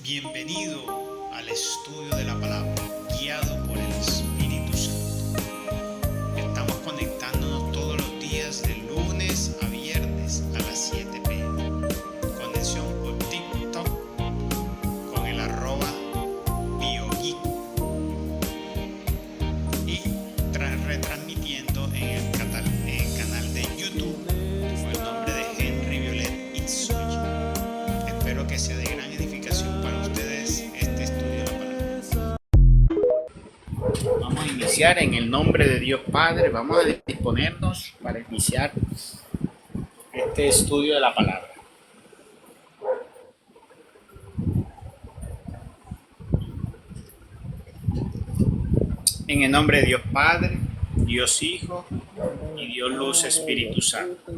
Bienvenido al estudio de la palabra, guiado por el Espíritu Santo. Estamos conectándonos todos los días de lunes a viernes a las 7 p.m. Conexión por TikTok con el @BioGeek y retransmitiendo en el canal de YouTube con el nombre de Henry Violet Itsuji. Espero que sea de gran edificación para ustedes este estudio de la palabra. Vamos a iniciar en el nombre de Dios Padre. Vamos a disponernos para iniciar este estudio de la palabra. En el nombre de Dios Padre, Dios Hijo y Dios Luz Espíritu Santo.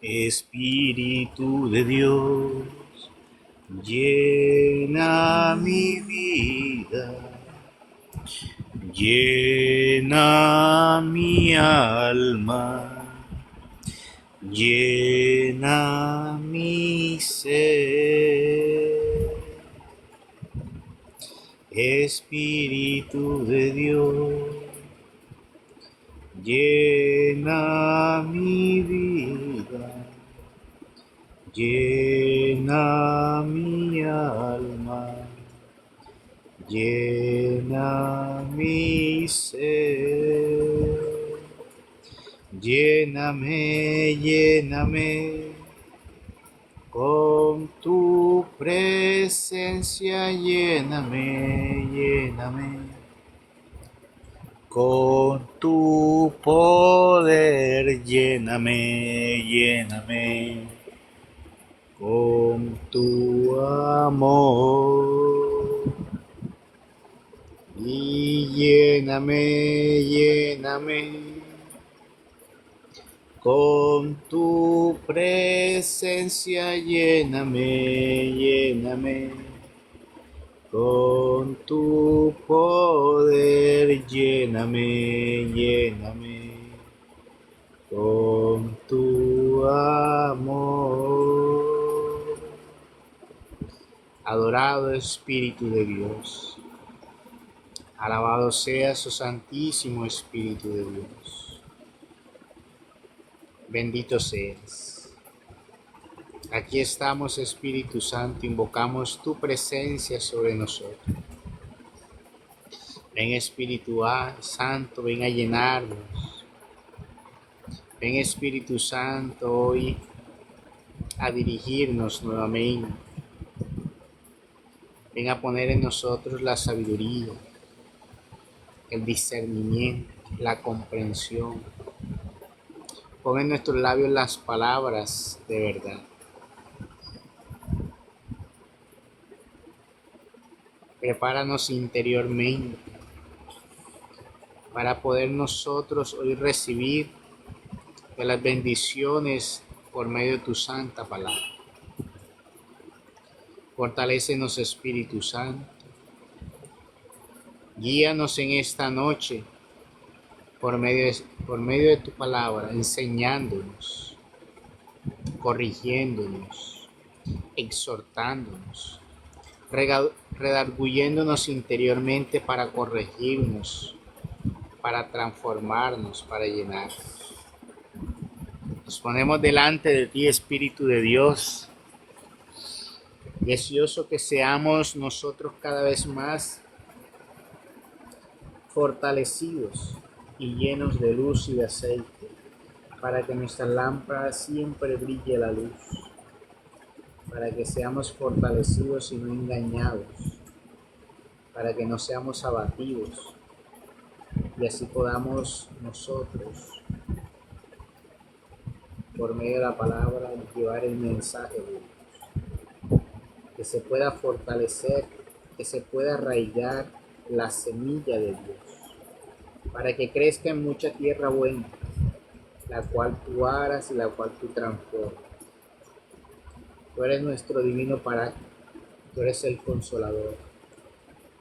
Espíritu de Dios, llena mi vida, llena mi alma, llena mi ser. Espíritu de Dios, llena mi vida, llena mi alma, llena mi ser. Lléname, lléname con tu presencia, lléname, lléname con tu poder, lléname, lléname con tu amor. Y lléname, lléname con tu presencia, lléname, lléname con tu poder, lléname, lléname con tu amor. Adorado Espíritu de Dios, alabado sea su Santísimo Espíritu de Dios. Bendito seas. Aquí estamos, Espíritu Santo, invocamos tu presencia sobre nosotros. Ven, Espíritu Santo, ven a llenarnos. Ven, Espíritu Santo, hoy a dirigirnos nuevamente. Ven a poner en nosotros la sabiduría, el discernimiento, la comprensión. Pon en nuestros labios las palabras de verdad. Prepáranos interiormente para poder nosotros hoy recibir de las bendiciones por medio de tu santa palabra. Fortalécenos, Espíritu Santo. Guíanos en esta noche por medio de tu palabra, enseñándonos, corrigiéndonos, exhortándonos, redarguyéndonos interiormente para corregirnos, para transformarnos, para llenarnos. Nos ponemos delante de ti, Espíritu de Dios, deseoso que seamos nosotros cada vez más fortalecidos y llenos de luz y de aceite, para que nuestra lámpara siempre brille la luz, para que seamos fortalecidos y no engañados, para que no seamos abatidos, y así podamos nosotros, por medio de la palabra, llevar el mensaje de Dios, que se pueda fortalecer, que se pueda arraigar la semilla de Dios, para que crezca en mucha tierra buena, la cual tú aras y la cual tú transformas. Tú eres nuestro divino Paráclito, tú eres el Consolador,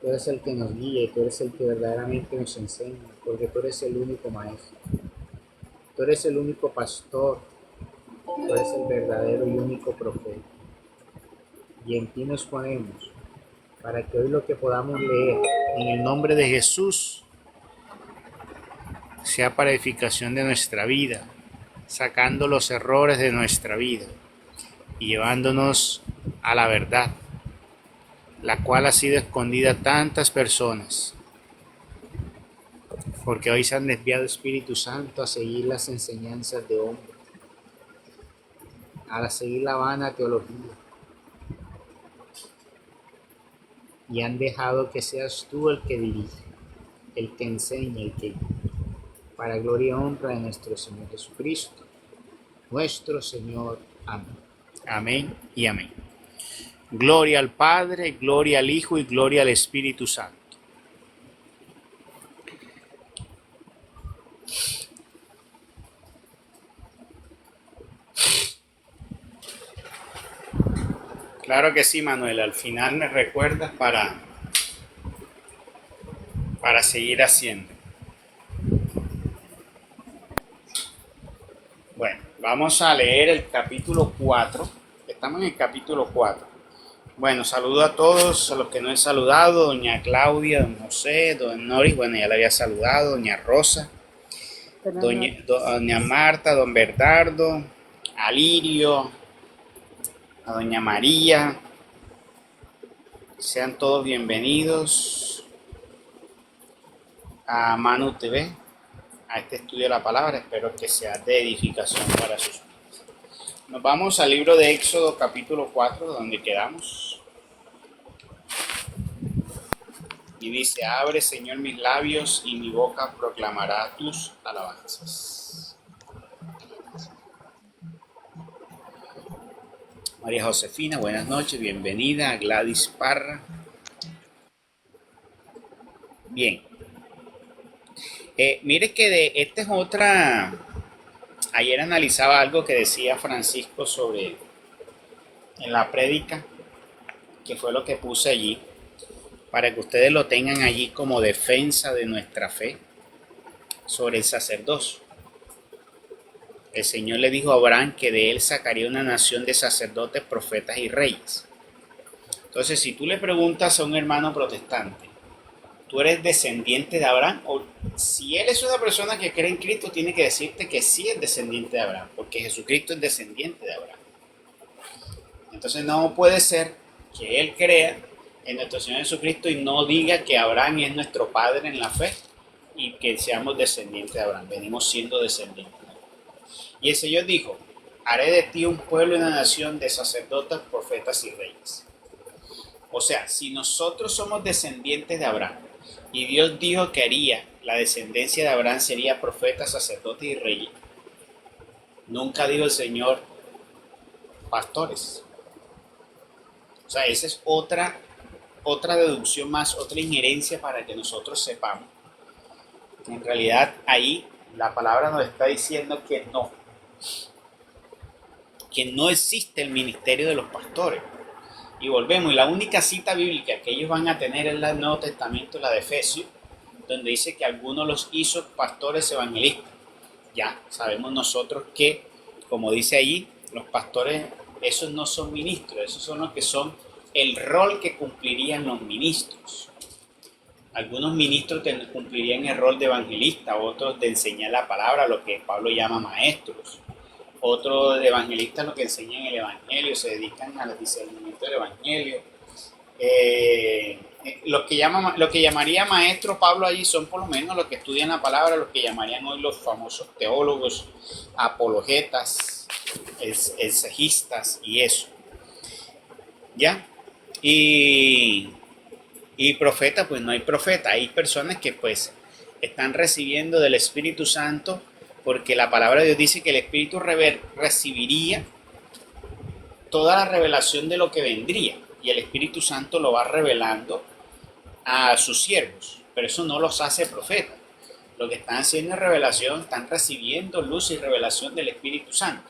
tú eres el que nos guía y tú eres el que verdaderamente nos enseña, porque tú eres el único Maestro. Tú eres el único pastor, tú eres el verdadero y único profeta. Y en ti nos ponemos para que hoy lo que podamos leer en el nombre de Jesús sea para edificación de nuestra vida, sacando los errores de nuestra vida y llevándonos a la verdad, la cual ha sido escondida a tantas personas, porque hoy se han desviado Espíritu Santo a seguir las enseñanzas de hombres, a seguir la vana teología, y han dejado que seas tú el que dirige, el que enseña, el que guía, para gloria y honra de nuestro Señor Jesucristo, nuestro Señor. Amén. Amén y amén. Gloria al Padre, gloria al Hijo y gloria al Espíritu Santo. Claro que sí, Manuel. Al final me recuerdas para seguir haciendo. Bueno, vamos a leer el capítulo 4. Estamos en el capítulo 4. Bueno, saludo a todos, a los que no he saludado, doña Claudia, don José, don Noris, bueno, ya la había saludado, doña Rosa, doña Marta, don Bernardo, a Lirio, a doña María. Sean todos bienvenidos a Manu TV, a este estudio de la palabra. Espero que sea de edificación para sus vidas. Nos vamos al libro de Éxodo capítulo 4, donde quedamos. Y dice: abre, Señor, mis labios y mi boca proclamará tus alabanzas. María Josefina, buenas noches, bienvenida. A Gladys Parra. Bien. Mire que esta es otra. Ayer analizaba algo que decía Francisco en la prédica, que fue lo que puse allí, para que ustedes lo tengan allí como defensa de nuestra fe sobre el sacerdocio. El Señor le dijo a Abraham que de él sacaría una nación de sacerdotes, profetas y reyes. Entonces, si tú le preguntas a un hermano protestante, ¿tú eres descendiente de Abraham? O si él es una persona que cree en Cristo, tiene que decirte que sí es descendiente de Abraham, porque Jesucristo es descendiente de Abraham. Entonces no puede ser que él crea en nuestro Señor Jesucristo y no diga que Abraham es nuestro padre en la fe y que seamos descendientes de Abraham. Venimos siendo descendientes. Y el Señor dijo: haré de ti un pueblo y una nación de sacerdotes, profetas y reyes. O sea, si nosotros somos descendientes de Abraham y Dios dijo que haría la descendencia de Abraham sería profetas, sacerdotes y reyes, nunca dijo el Señor pastores. O sea, esa es otra deducción más, otra injerencia para que nosotros sepamos que en realidad ahí la palabra nos está diciendo que no existe el ministerio de los pastores. Y volvemos, y la única cita bíblica que ellos van a tener en el Nuevo Testamento, la de Efesios, donde dice que algunos los hizo pastores evangelistas. Ya sabemos nosotros que, como dice allí, los pastores, esos no son ministros, esos son los que son el rol que cumplirían los ministros. Algunos ministros cumplirían el rol de evangelista, otros de enseñar la palabra, lo que Pablo llama maestros. Otros de evangelistas lo que enseñan el evangelio, se dedican al discernimiento del evangelio. Lo que llamaría maestro Pablo allí son por lo menos los que estudian la palabra, los que llamarían hoy los famosos teólogos, apologetas, exegistas y eso. ¿Ya? Y profeta, pues no hay profeta. Hay personas que pues están recibiendo del Espíritu Santo, porque la palabra de Dios dice que el Espíritu recibiría toda la revelación de lo que vendría, y el Espíritu Santo lo va revelando a sus siervos, pero eso no los hace profetas. Lo que están haciendo es revelación, están recibiendo luz y revelación del Espíritu Santo.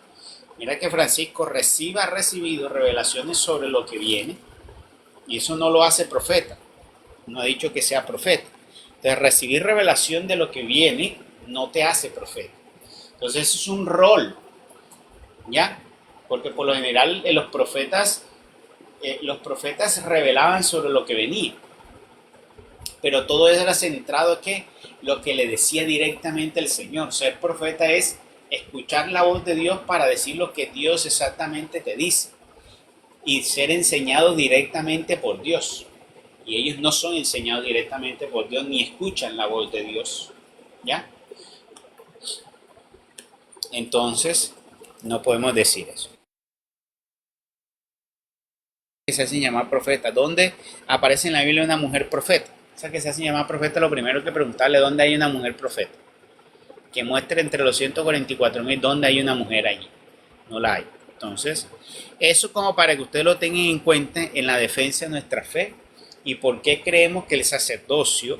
Mira que Francisco ha recibido revelaciones sobre lo que viene, y eso no lo hace profeta. No ha dicho que sea profeta. Entonces, recibir revelación de lo que viene no te hace profeta. Entonces eso es un rol, ¿ya? Porque por lo general los profetas revelaban sobre lo que venía, pero todo eso era centrado en que lo que le decía directamente el Señor. Ser profeta es escuchar la voz de Dios para decir lo que Dios exactamente te dice y ser enseñado directamente por Dios. Y ellos no son enseñados directamente por Dios ni escuchan la voz de Dios, ¿ya? Entonces, no podemos decir eso. Que se hacen llamar profeta. ¿Dónde aparece en la Biblia una mujer profeta? Esa que se hace llamar profeta, lo primero que preguntarle dónde hay una mujer profeta. Que muestre entre los 144.000 dónde hay una mujer allí. No la hay. Entonces, eso como para que ustedes lo tengan en cuenta en la defensa de nuestra fe y por qué creemos que el sacerdocio,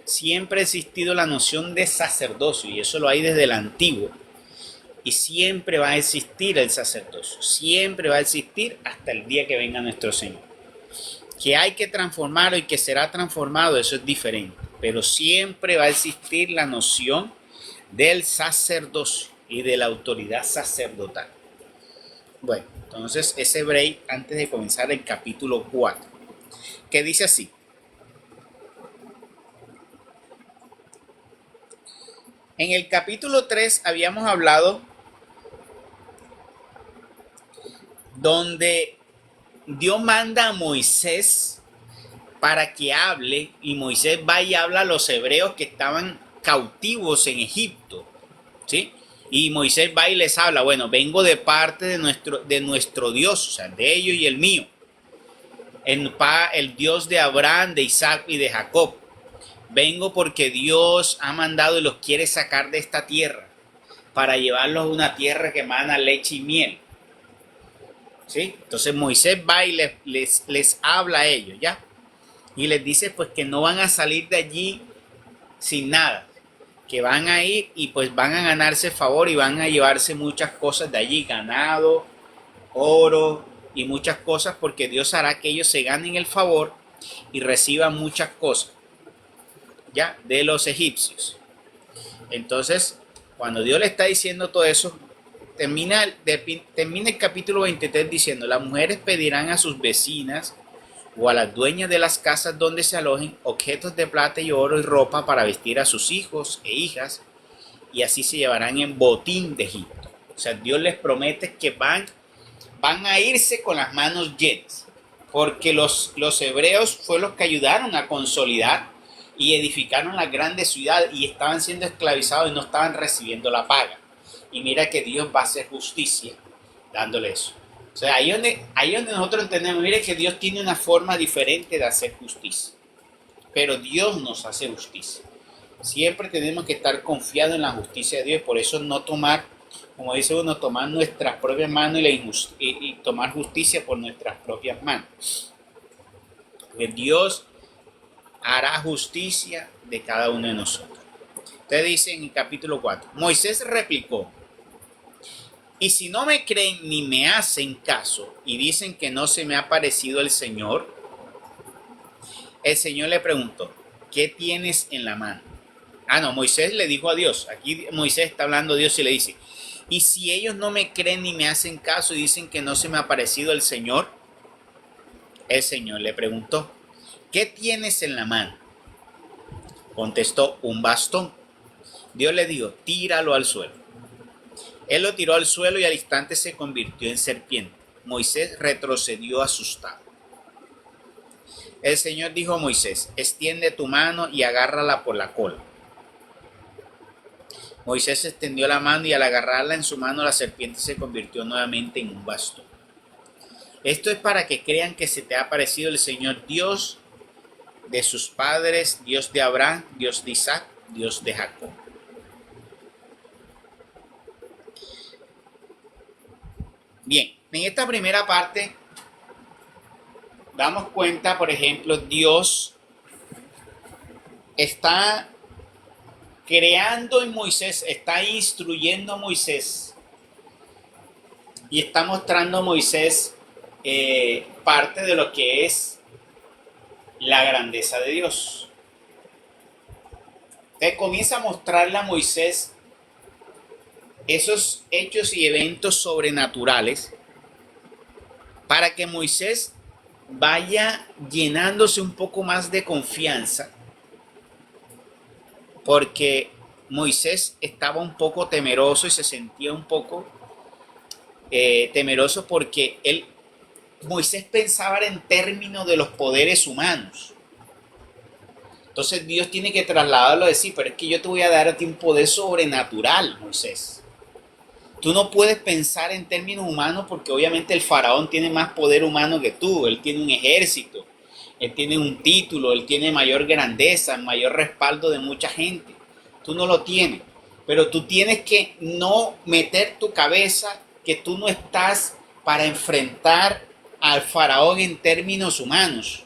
siempre ha existido la noción de sacerdocio y eso lo hay desde el antiguo. Y siempre va a existir el sacerdocio, siempre va a existir hasta el día que venga nuestro Señor. Que hay que transformarlo y que será transformado, eso es diferente. Pero siempre va a existir la noción del sacerdocio y de la autoridad sacerdotal. Bueno, entonces ese break antes de comenzar el capítulo 4, que dice así. En el capítulo 3 habíamos hablado donde Dios manda a Moisés para que hable y Moisés va y habla a los hebreos que estaban cautivos en Egipto, ¿sí? Y Moisés va y les habla, bueno, vengo de parte de nuestro Dios, o sea, de ellos y el mío, el Dios de Abraham, de Isaac y de Jacob. Vengo porque Dios ha mandado y los quiere sacar de esta tierra para llevarlos a una tierra que emana leche y miel. ¿Sí? Entonces Moisés va y les habla a ellos, ¿ya? Y les dice pues que no van a salir de allí sin nada, que van a ir y pues van a ganarse favor y van a llevarse muchas cosas de allí, ganado, oro y muchas cosas, porque Dios hará que ellos se ganen el favor y reciban muchas cosas, ¿ya? De los egipcios. Entonces, cuando Dios le está diciendo todo eso, termina el capítulo 23 diciendo, las mujeres pedirán a sus vecinas o a las dueñas de las casas donde se alojen objetos de plata y oro y ropa para vestir a sus hijos e hijas, y así se llevarán en botín de Egipto. O sea, Dios les promete que van a irse con las manos llenas, porque los hebreos fueron los que ayudaron a consolidar y edificaron las grandes ciudades y estaban siendo esclavizados y no estaban recibiendo la paga. Y mira que Dios va a hacer justicia dándole eso. O sea, ahí donde nosotros entendemos, mire que Dios tiene una forma diferente de hacer justicia. Pero Dios nos hace justicia. Siempre tenemos que estar confiados en la justicia de Dios. Por eso no tomar, como dice uno, tomar nuestras propias manos y tomar justicia por nuestras propias manos. Porque Dios hará justicia de cada uno de nosotros. Usted dice en el capítulo 4, Moisés replicó, y si no me creen ni me hacen caso y dicen que no se me ha parecido el Señor le preguntó, ¿qué tienes en la mano? Ah, no, Moisés le dijo a Dios, aquí Moisés está hablando a Dios y le dice, y si ellos no me creen ni me hacen caso y dicen que no se me ha parecido el Señor le preguntó, ¿qué tienes en la mano? Contestó, un bastón. Dios le dijo, tíralo al suelo. Él lo tiró al suelo y al instante se convirtió en serpiente. Moisés retrocedió asustado. El Señor dijo a Moisés, extiende tu mano y agárrala por la cola. Moisés extendió la mano y al agarrarla en su mano la serpiente se convirtió nuevamente en un bastón. Esto es para que crean que se te ha aparecido el Señor Dios de sus padres, Dios de Abraham, Dios de Isaac, Dios de Jacob. Bien, en esta primera parte damos cuenta, por ejemplo, Dios está creando en Moisés, está instruyendo a Moisés y está mostrando a Moisés parte de lo que es la grandeza de Dios. Entonces comienza a mostrarle a Moisés esos hechos y eventos sobrenaturales para que Moisés vaya llenándose un poco más de confianza, porque Moisés estaba un poco temeroso y se sentía un poco temeroso porque Moisés pensaba en términos de los poderes humanos. Entonces Dios tiene que trasladarlo a decir, pero es que yo te voy a dar a ti un poder sobrenatural, Moisés. Tú no puedes pensar en términos humanos porque obviamente el faraón tiene más poder humano que tú. Él tiene un ejército, él tiene un título, él tiene mayor grandeza, mayor respaldo de mucha gente. Tú no lo tienes, pero tú tienes que no meter tu cabeza que tú no estás para enfrentar al faraón en términos humanos.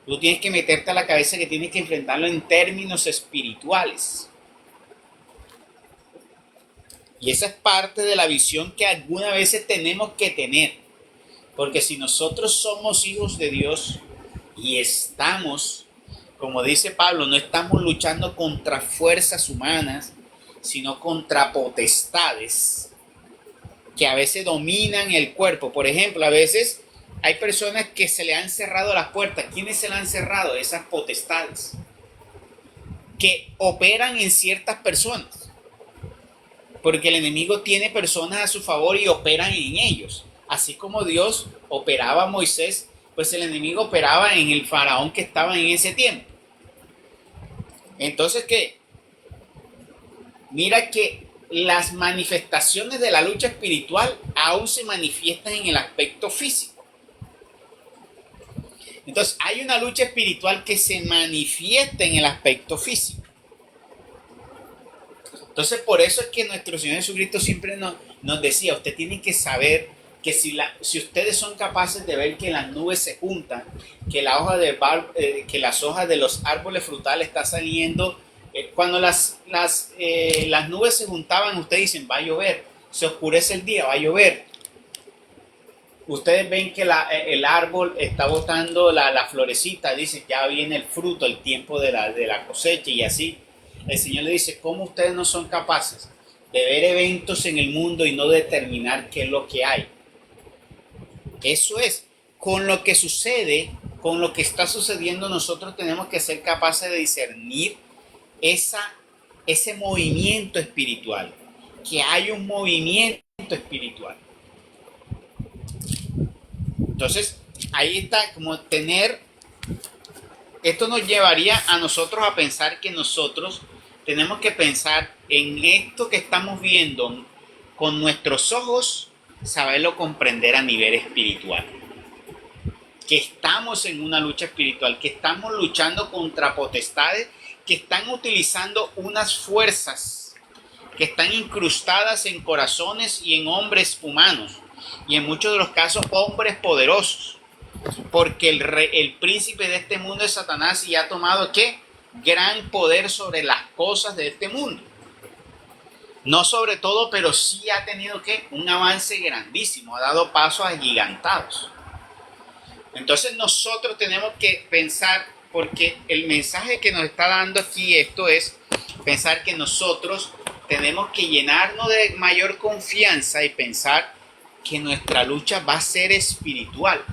Tú tienes que meterte a la cabeza que tienes que enfrentarlo en términos espirituales. Y esa es parte de la visión que algunas veces tenemos que tener. Porque si nosotros somos hijos de Dios y estamos, como dice Pablo, no estamos luchando contra fuerzas humanas, sino contra potestades que a veces dominan el cuerpo. Por ejemplo, a veces hay personas que se le han cerrado las puertas. ¿Quiénes se le han cerrado? Esas potestades que operan en ciertas personas. Porque el enemigo tiene personas a su favor y operan en ellos. Así como Dios operaba a Moisés, pues el enemigo operaba en el faraón que estaba en ese tiempo. Entonces, ¿qué? Mira que las manifestaciones de la lucha espiritual aún se manifiestan en el aspecto físico. Entonces, hay una lucha espiritual que se manifiesta en el aspecto físico. Entonces, por eso es que nuestro Señor Jesucristo siempre nos decía, usted tiene que saber que si ustedes son capaces de ver que las nubes se juntan, que que las hojas de los árboles frutales están saliendo, cuando las nubes se juntaban, ustedes dicen, va a llover, se oscurece el día, va a llover. Ustedes ven que el árbol está botando la florecita, dice, ya viene el fruto, el tiempo de la cosecha y así. El Señor le dice, ¿cómo ustedes no son capaces de ver eventos en el mundo y no determinar qué es lo que hay? Eso es, con lo que sucede, con lo que está sucediendo, nosotros tenemos que ser capaces de discernir ese movimiento espiritual, que hay un movimiento espiritual. Entonces, ahí está, como esto nos llevaría a nosotros a pensar que nosotros tenemos que pensar en esto que estamos viendo con nuestros ojos, saberlo comprender a nivel espiritual. Que estamos en una lucha espiritual, que estamos luchando contra potestades que están utilizando unas fuerzas que están incrustadas en corazones y en hombres humanos, y en muchos de los casos hombres poderosos, porque el príncipe de este mundo es Satanás y ha tomado ¿qué? Gran poder sobre las cosas de este mundo. No sobre todo, pero sí ha tenido ¿qué? Un avance grandísimo, ha dado pasos agigantados. Entonces nosotros tenemos que pensar, porque el mensaje que nos está dando aquí esto es pensar que nosotros tenemos que llenarnos de mayor confianza y pensar que nuestra lucha va a ser espiritual.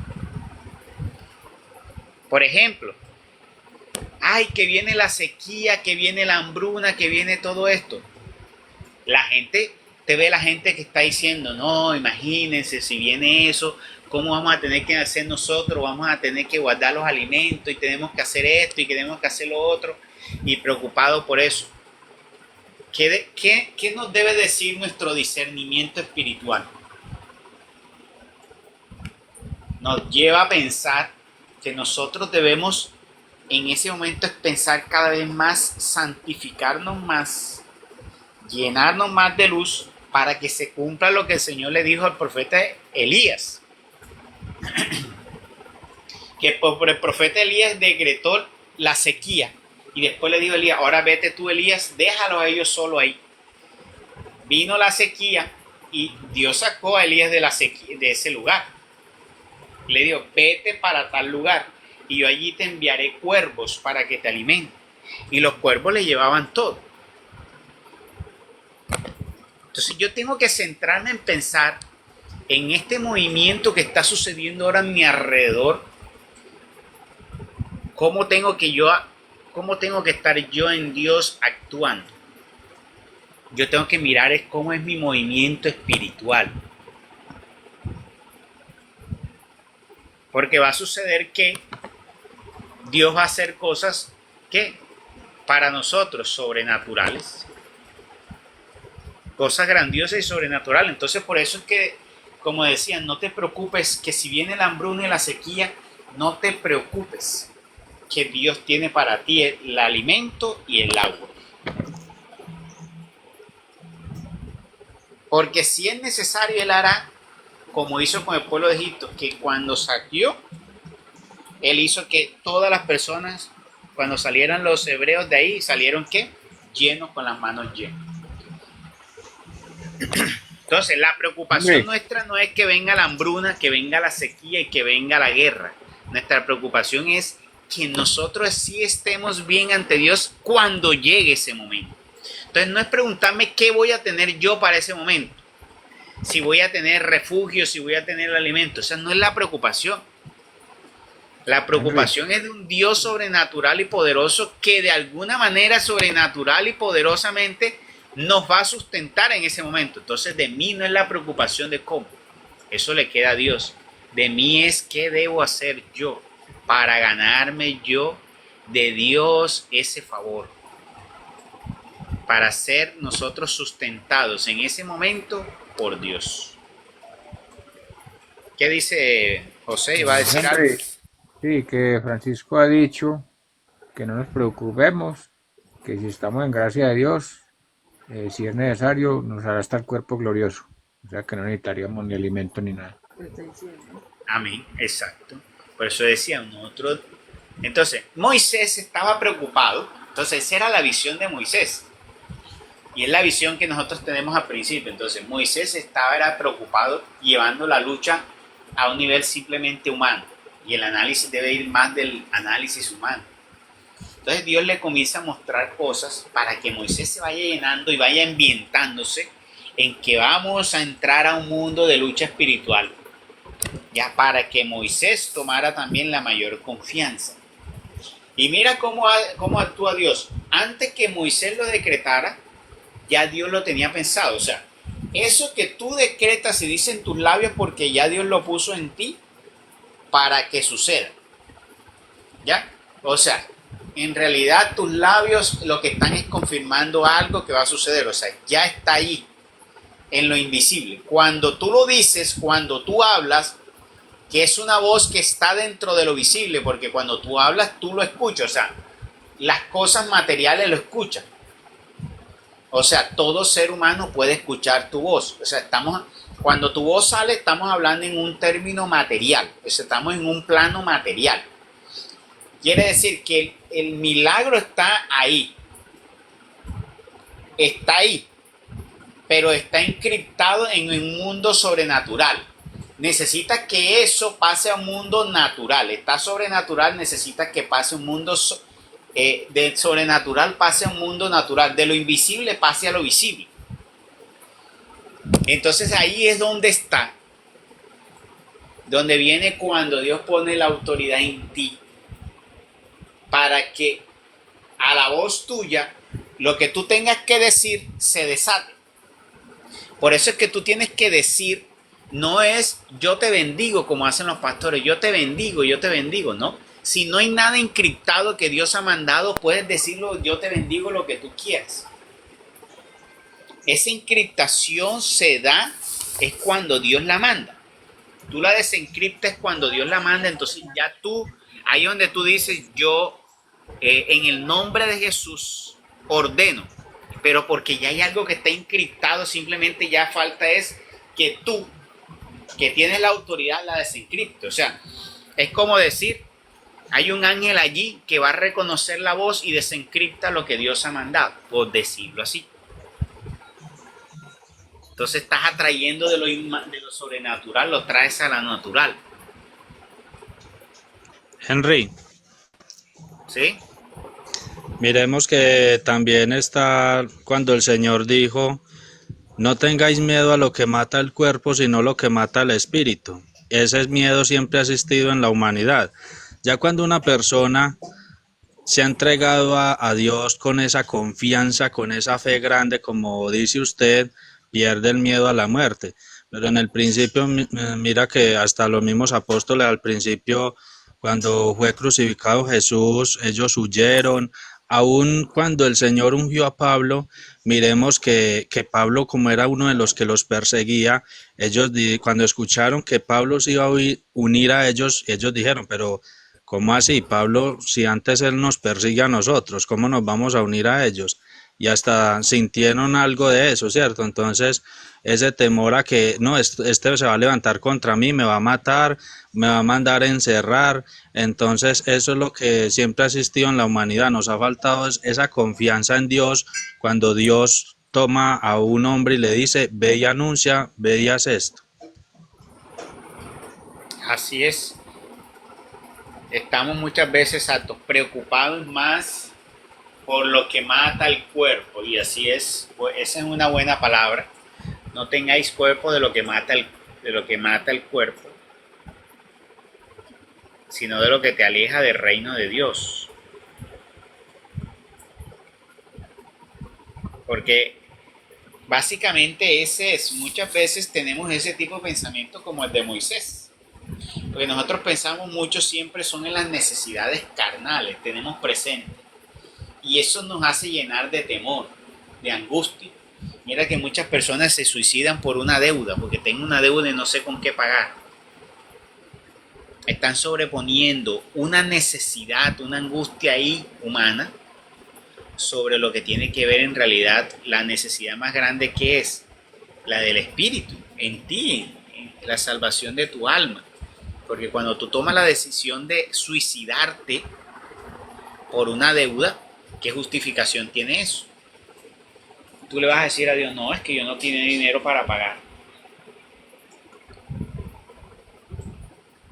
Por ejemplo, ay, que viene la sequía, que viene la hambruna, que viene todo esto. La gente, te ve la gente que está diciendo, no, imagínense si viene eso, ¿cómo vamos a tener que hacer nosotros? Vamos a tener que guardar los alimentos y tenemos que hacer esto y tenemos que hacer lo otro, y preocupado por eso. ¿Qué nos debe decir nuestro discernimiento espiritual? Nos lleva a pensar que nosotros debemos en ese momento es pensar cada vez más, santificarnos más, llenarnos más de luz para que se cumpla lo que el Señor le dijo al profeta Elías. Que por el profeta Elías decretó la sequía y después le dijo a Elías, ahora vete tú Elías, déjalo a ellos solo ahí. Vino la sequía y Dios sacó a Elías de la sequía, de ese lugar. Le dijo, vete para tal lugar y yo allí te enviaré cuervos para que te alimenten. Y los cuervos le llevaban todo. Entonces yo tengo que centrarme en pensar en este movimiento que está sucediendo ahora a mi alrededor, cómo tengo que estar yo en Dios actuando. Yo tengo que mirar es cómo es mi movimiento espiritual. Porque va a suceder que Dios va a hacer cosas que para nosotros sobrenaturales, cosas grandiosas y sobrenaturales. Entonces por eso es que, como decían, no te preocupes que si viene la hambruna y la sequía, no te preocupes que Dios tiene para ti el alimento y el agua. Porque si es necesario, Él hará como hizo con el pueblo de Egipto, que cuando saqueó, Él hizo que todas las personas, cuando salieran los hebreos de ahí, salieron ¿qué? Llenos, con las manos llenas. Entonces, la preocupación nuestra no es que venga la hambruna, que venga la sequía y que venga la guerra. Nuestra preocupación es que nosotros sí estemos bien ante Dios cuando llegue ese momento. Entonces, no es preguntarme qué voy a tener yo para ese momento. Si voy a tener refugio, si voy a tener alimento. Esa no es la preocupación. La preocupación es de un Dios sobrenatural y poderoso que de alguna manera sobrenatural y poderosamente nos va a sustentar en ese momento. Entonces de mí no es la preocupación de cómo. Eso le queda a Dios. De mí es qué debo hacer yo para ganarme yo de Dios ese favor. Para ser nosotros sustentados en ese momento por Dios. ¿Qué dice José? ¿Iba a decir algo? Sí, que Francisco ha dicho que no nos preocupemos, que si estamos en gracia de Dios, si es necesario, nos hará hasta el cuerpo glorioso. O sea que no necesitaríamos ni alimento ni nada. Amén, exacto. Por eso decía nosotros. Entonces, Moisés estaba preocupado. Entonces, esa era la visión de Moisés. Y es la visión que nosotros tenemos al principio. Entonces, Moisés era preocupado llevando la lucha a un nivel simplemente humano. Y el análisis debe ir más del análisis humano. Entonces, Dios le comienza a mostrar cosas para que Moisés se vaya llenando y vaya ambientándose en que vamos a entrar a un mundo de lucha espiritual. Ya para que Moisés tomara también la mayor confianza. Y mira cómo actúa Dios. Antes que Moisés lo decretara, ya Dios lo tenía pensado. O sea, eso que tú decretas y dices en tus labios porque ya Dios lo puso en ti para que suceda. ¿Ya? O sea, en realidad tus labios lo que están es confirmando algo que va a suceder. O sea, ya está ahí, en lo invisible. Cuando tú lo dices, cuando tú hablas, que es una voz que está dentro de lo visible, porque cuando tú hablas, tú lo escuchas. O sea, las cosas materiales lo escuchan. O sea, todo ser humano puede escuchar tu voz. O sea, cuando tu voz sale, estamos hablando en un término material. O sea, estamos en un plano material. Quiere decir que el milagro está ahí. Está ahí. Pero está encriptado en un mundo sobrenatural. Necesita que eso pase a un mundo natural. Está sobrenatural, necesita que pase a un mundo de sobrenatural pase a un mundo natural, de lo invisible pase a lo visible. Entonces ahí es donde está, donde viene cuando Dios pone la autoridad en ti, para que a la voz tuya, lo que tú tengas que decir se desate. Por eso es que tú tienes que decir, no es yo te bendigo como hacen los pastores, yo te bendigo, ¿no? Si no hay nada encriptado que Dios ha mandado, puedes decirlo, yo te bendigo lo que tú quieras. Esa encriptación se da es cuando Dios la manda. Tú la desencriptas cuando Dios la manda, entonces ya tú, ahí donde tú dices, yo en el nombre de Jesús ordeno, pero porque ya hay algo que está encriptado, simplemente ya falta es que tú, que tienes la autoridad, la desencripte. O sea, es como decir, hay un ángel allí que va a reconocer la voz y desencripta lo que Dios ha mandado, por decirlo así. Entonces estás atrayendo de lo sobrenatural, lo traes a la natural. Henry, ¿Sí? miremos que también está cuando el Señor dijo No tengáis miedo a lo que mata el cuerpo, sino lo que mata el espíritu. Ese miedo siempre ha existido en la humanidad. Ya cuando una persona se ha entregado a Dios con esa confianza, con esa fe grande, como dice usted, pierde el miedo a la muerte. Pero en el principio, mira que hasta los mismos apóstoles al principio, cuando fue crucificado Jesús, ellos huyeron. Aun cuando el Señor ungió a Pablo, miremos que Pablo, como era uno de los que los perseguía, cuando escucharon que Pablo se iba a unir a ellos dijeron, pero ¿cómo así, Pablo? Si antes él nos persigue a nosotros, ¿cómo nos vamos a unir a ellos? Y hasta sintieron algo de eso, ¿cierto? Entonces, ese temor a que, no, este se va a levantar contra mí, me va a matar, me va a mandar a encerrar. Entonces, eso es lo que siempre ha existido en la humanidad. Nos ha faltado esa confianza en Dios cuando Dios toma a un hombre y le dice, ve y anuncia, ve y haz esto. Así es. Estamos muchas veces preocupados más por lo que mata el cuerpo, y así es, pues esa es una buena palabra. No tengáis cuerpo de lo que mata el cuerpo, sino de lo que te aleja del reino de Dios. Porque básicamente muchas veces tenemos ese tipo de pensamiento como el de Moisés. Porque nosotros pensamos mucho siempre son en las necesidades carnales, tenemos presente. Y eso nos hace llenar de temor, de angustia. Mira que muchas personas se suicidan por una deuda, porque tengo una deuda y no sé con qué pagar. Están sobreponiendo una necesidad, una angustia ahí humana, sobre lo que tiene que ver en realidad la necesidad más grande, que es la del espíritu, en ti, en la salvación de tu alma. Porque cuando tú tomas la decisión de suicidarte por una deuda, ¿qué justificación tiene eso? Tú le vas a decir a Dios, no, es que yo no tengo dinero para pagar.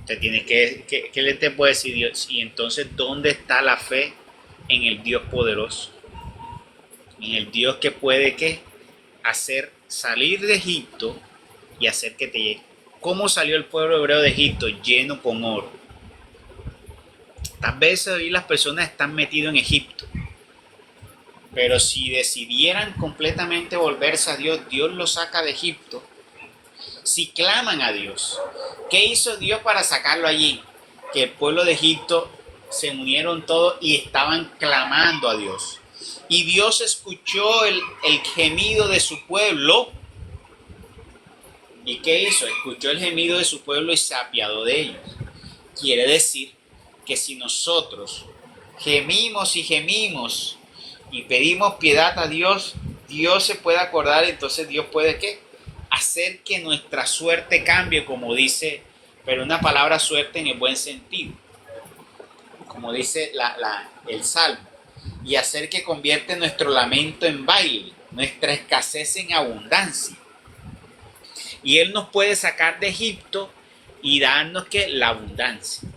Te tienes ¿qué le te puede decir Dios? Y entonces, ¿dónde está la fe en el Dios poderoso? En el Dios que puede, ¿qué? Hacer salir de Egipto y hacer que te llegue. ¿Cómo salió el pueblo hebreo de Egipto? Lleno con oro. Tal vez hoy las personas están metidas en Egipto, pero si decidieran completamente volverse a Dios, Dios los saca de Egipto. Si claman a Dios, ¿qué hizo Dios para sacarlo allí? Que el pueblo de Egipto se unieron todos y estaban clamando a Dios. Y Dios escuchó el gemido de su pueblo. ¿Y qué hizo? Escuchó el gemido de su pueblo y se apiadó de ellos. Quiere decir que si nosotros gemimos y pedimos piedad a Dios, Dios se puede acordar, entonces Dios puede ¿qué? Hacer que nuestra suerte cambie, como dice, pero una palabra suerte en el buen sentido, como dice el Salmo, y hacer que convierte nuestro lamento en baile, nuestra escasez en abundancia. Y Él nos puede sacar de Egipto y darnos ¿qué? La abundancia.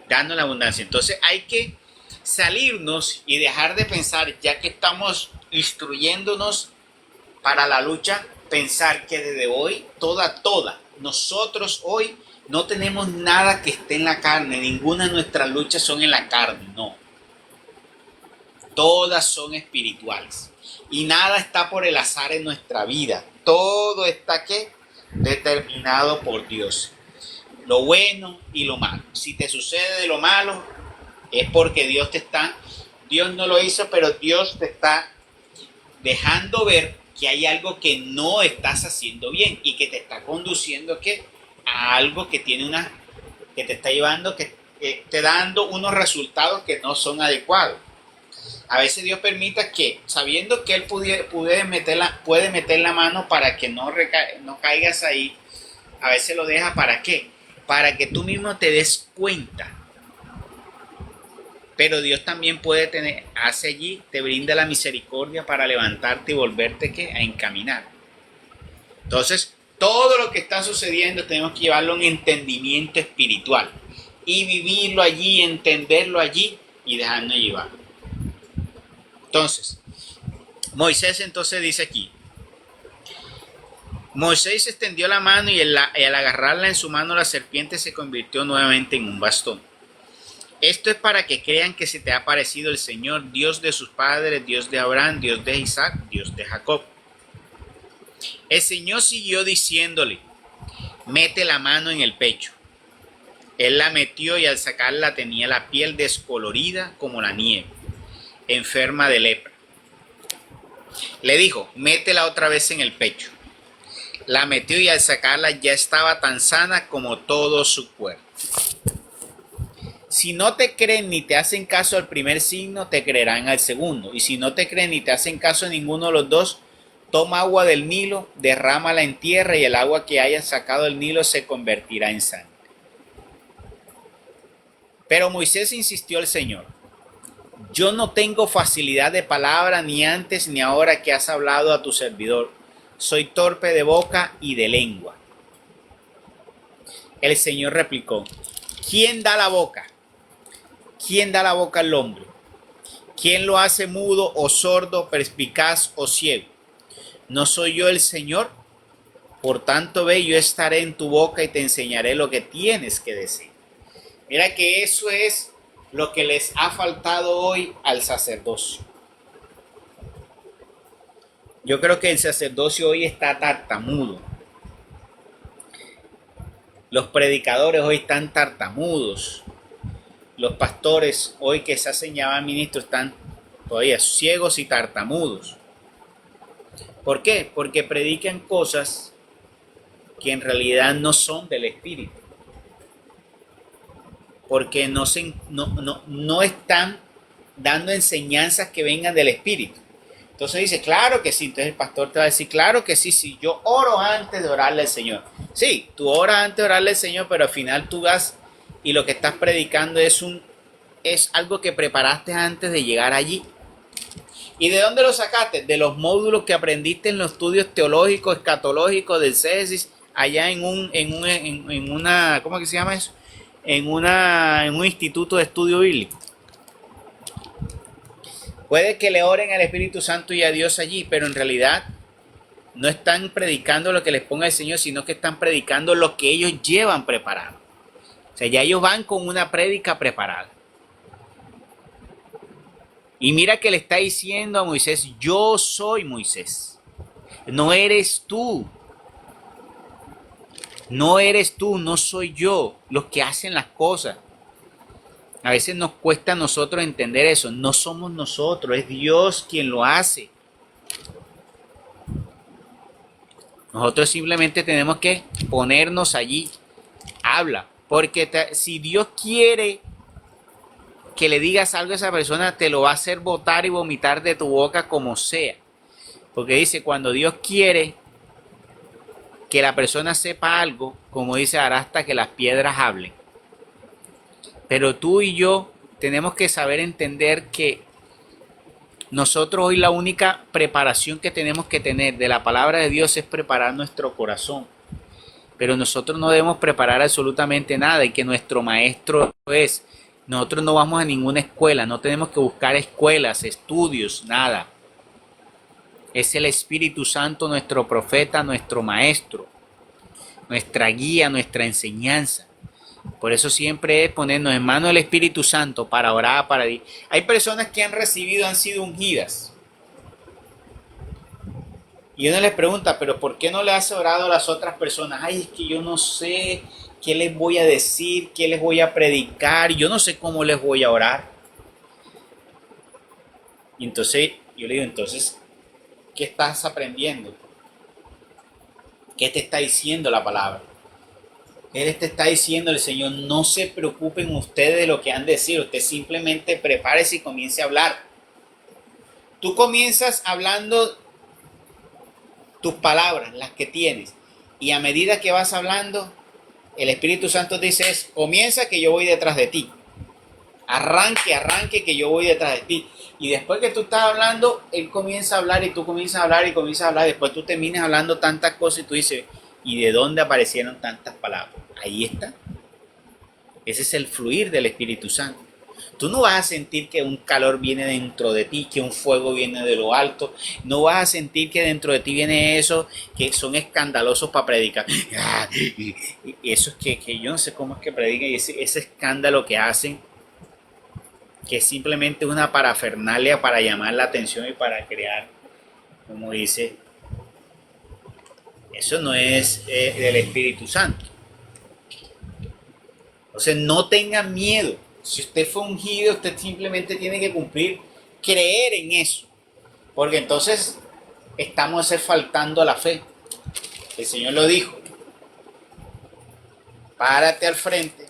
Darnos la abundancia. Entonces hay que salirnos y dejar de pensar, ya que estamos instruyéndonos para la lucha, pensar que desde hoy, nosotros hoy no tenemos nada que esté en la carne, ninguna de nuestras luchas son en la carne, no. Todas son espirituales. Y nada está por el azar en nuestra vida. Todo está ¿qué? Determinado por Dios. Lo bueno y lo malo. Si te sucede de lo malo, es porque Dios no lo hizo, pero Dios te está dejando ver que hay algo que no estás haciendo bien y que te está conduciendo ¿qué? A algo que que te está llevando, que te dando unos resultados que no son adecuados. A veces Dios permita que, sabiendo que Él puede meter la mano para que no caigas ahí, a veces lo deja ¿para qué? Para que tú mismo te des cuenta. Pero Dios también hace allí, te brinda la misericordia para levantarte y volverte ¿qué? A encaminar. Entonces, todo lo que está sucediendo tenemos que llevarlo a un entendimiento espiritual y vivirlo allí, entenderlo allí y dejarnos llevar. Entonces, Moisés entonces dice aquí, Moisés extendió la mano y al agarrarla en su mano la serpiente se convirtió nuevamente en un bastón. Esto es para que crean que se te ha aparecido el Señor, Dios de sus padres, Dios de Abraham, Dios de Isaac, Dios de Jacob. El Señor siguió diciéndole, mete la mano en el pecho. Él la metió y al sacarla tenía la piel descolorida como la nieve, enferma de lepra. Le dijo, métela otra vez en el pecho. La metió y al sacarla ya estaba tan sana como todo su cuerpo. Si no te creen ni te hacen caso al primer signo, te creerán al segundo. Y si no te creen ni te hacen caso a ninguno de los dos, toma agua del Nilo, derrámala en tierra y el agua que hayas sacado del Nilo se convertirá en sangre. Pero Moisés insistió al Señor, yo no tengo facilidad de palabra ni antes ni ahora que has hablado a tu servidor. Soy torpe de boca y de lengua. El Señor replicó, ¿quién da la boca? ¿Quién da la boca al hombre? ¿Quién lo hace mudo o sordo, perspicaz o ciego? ¿No soy yo el Señor? Por tanto, ve, yo estaré en tu boca y te enseñaré lo que tienes que decir. Mira que eso es lo que les ha faltado hoy al sacerdocio. Yo creo que el sacerdocio hoy está tartamudo. Los predicadores hoy están tartamudos. Los pastores hoy que se hacen llamar ministros están todavía ciegos y tartamudos. ¿Por qué? Porque predican cosas que en realidad no son del Espíritu. Porque no están dando enseñanzas que vengan del Espíritu. Entonces dice, claro que sí. Entonces el pastor te va a decir, claro que sí, sí, yo oro antes de orarle al Señor. Sí, tú oras antes de orarle al Señor, pero al final tú vas y lo que estás predicando es algo que preparaste antes de llegar allí. ¿Y de dónde lo sacaste? De los módulos que aprendiste en los estudios teológicos, escatológicos del CESIS, allá en una, ¿cómo que se llama eso? En un instituto de estudio bíblico. Puede que le oren al Espíritu Santo y a Dios allí, pero en realidad no están predicando lo que les ponga el Señor, sino que están predicando lo que ellos llevan preparado. O sea, ya ellos van con una prédica preparada. Y mira que le está diciendo a Moisés, yo soy Moisés. No eres tú. No eres tú, no soy yo los que hacen las cosas. A veces nos cuesta a nosotros entender eso. No somos nosotros, es Dios quien lo hace. Nosotros simplemente tenemos que ponernos allí. Habla. Porque si Dios quiere que le digas algo a esa persona, te lo va a hacer botar y vomitar de tu boca como sea. Porque dice, cuando Dios quiere que la persona sepa algo, como dice, hará hasta que las piedras hablen. Pero tú y yo tenemos que saber entender que nosotros hoy la única preparación que tenemos que tener de la palabra de Dios es preparar nuestro corazón. Pero nosotros no debemos preparar absolutamente nada y que nuestro maestro es. Nosotros no vamos a ninguna escuela, no tenemos que buscar escuelas, estudios, nada. Es el Espíritu Santo nuestro profeta, nuestro maestro, nuestra guía, nuestra enseñanza. Por eso siempre es ponernos en manos del Espíritu Santo para orar, para... Hay personas que han sido ungidas. Y uno les pregunta, pero ¿por qué no le has orado a las otras personas? Ay, es que yo no sé qué les voy a decir, qué les voy a predicar, yo no sé cómo les voy a orar. Y entonces yo le digo, entonces, ¿qué estás aprendiendo? ¿Qué te está diciendo la palabra? Él te está diciendo el Señor, no se preocupen ustedes de lo que han de decir, usted simplemente prepárese y comience a hablar. Tú comienzas hablando tus palabras, las que tienes, y a medida que vas hablando, el Espíritu Santo dice, comienza que yo voy detrás de ti. Arranque que yo voy detrás de ti. Y después que tú estás hablando, Él comienza a hablar y tú comienzas a hablar y comienzas a hablar. Después tú terminas hablando tantas cosas y tú dices, ¿y de dónde aparecieron tantas palabras? Ahí está. Ese es el fluir del Espíritu Santo. Tú no vas a sentir que un calor viene dentro de ti, que un fuego viene de lo alto. No vas a sentir que dentro de ti viene eso, que son escandalosos para predicar. Y eso es que yo no sé cómo es que predican, y ese escándalo que hacen, que es simplemente una parafernalia para llamar la atención y para crear, como dice, eso no es del Espíritu Santo. Entonces no tengan miedo. Si usted fue ungido, usted simplemente tiene que cumplir, creer en eso. Porque entonces estamos faltando a la fe. El Señor lo dijo. Párate al frente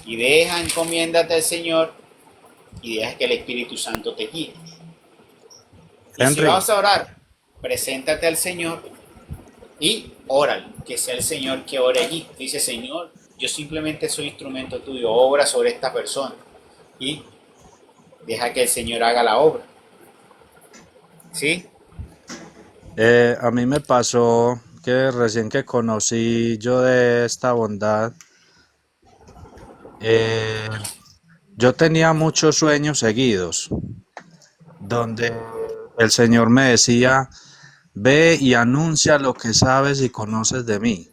y encomiéndate al Señor y deja que el Espíritu Santo te guíe. Y si vas a orar, preséntate al Señor y órale, que sea el Señor que ore allí. Dice: Señor, yo simplemente soy instrumento tuyo, obra sobre esta persona y deja que el Señor haga la obra. ¿Sí? A mí me pasó que recién que conocí yo de esta bondad, yo tenía muchos sueños seguidos, donde el Señor me decía: ve y anuncia lo que sabes y conoces de mí.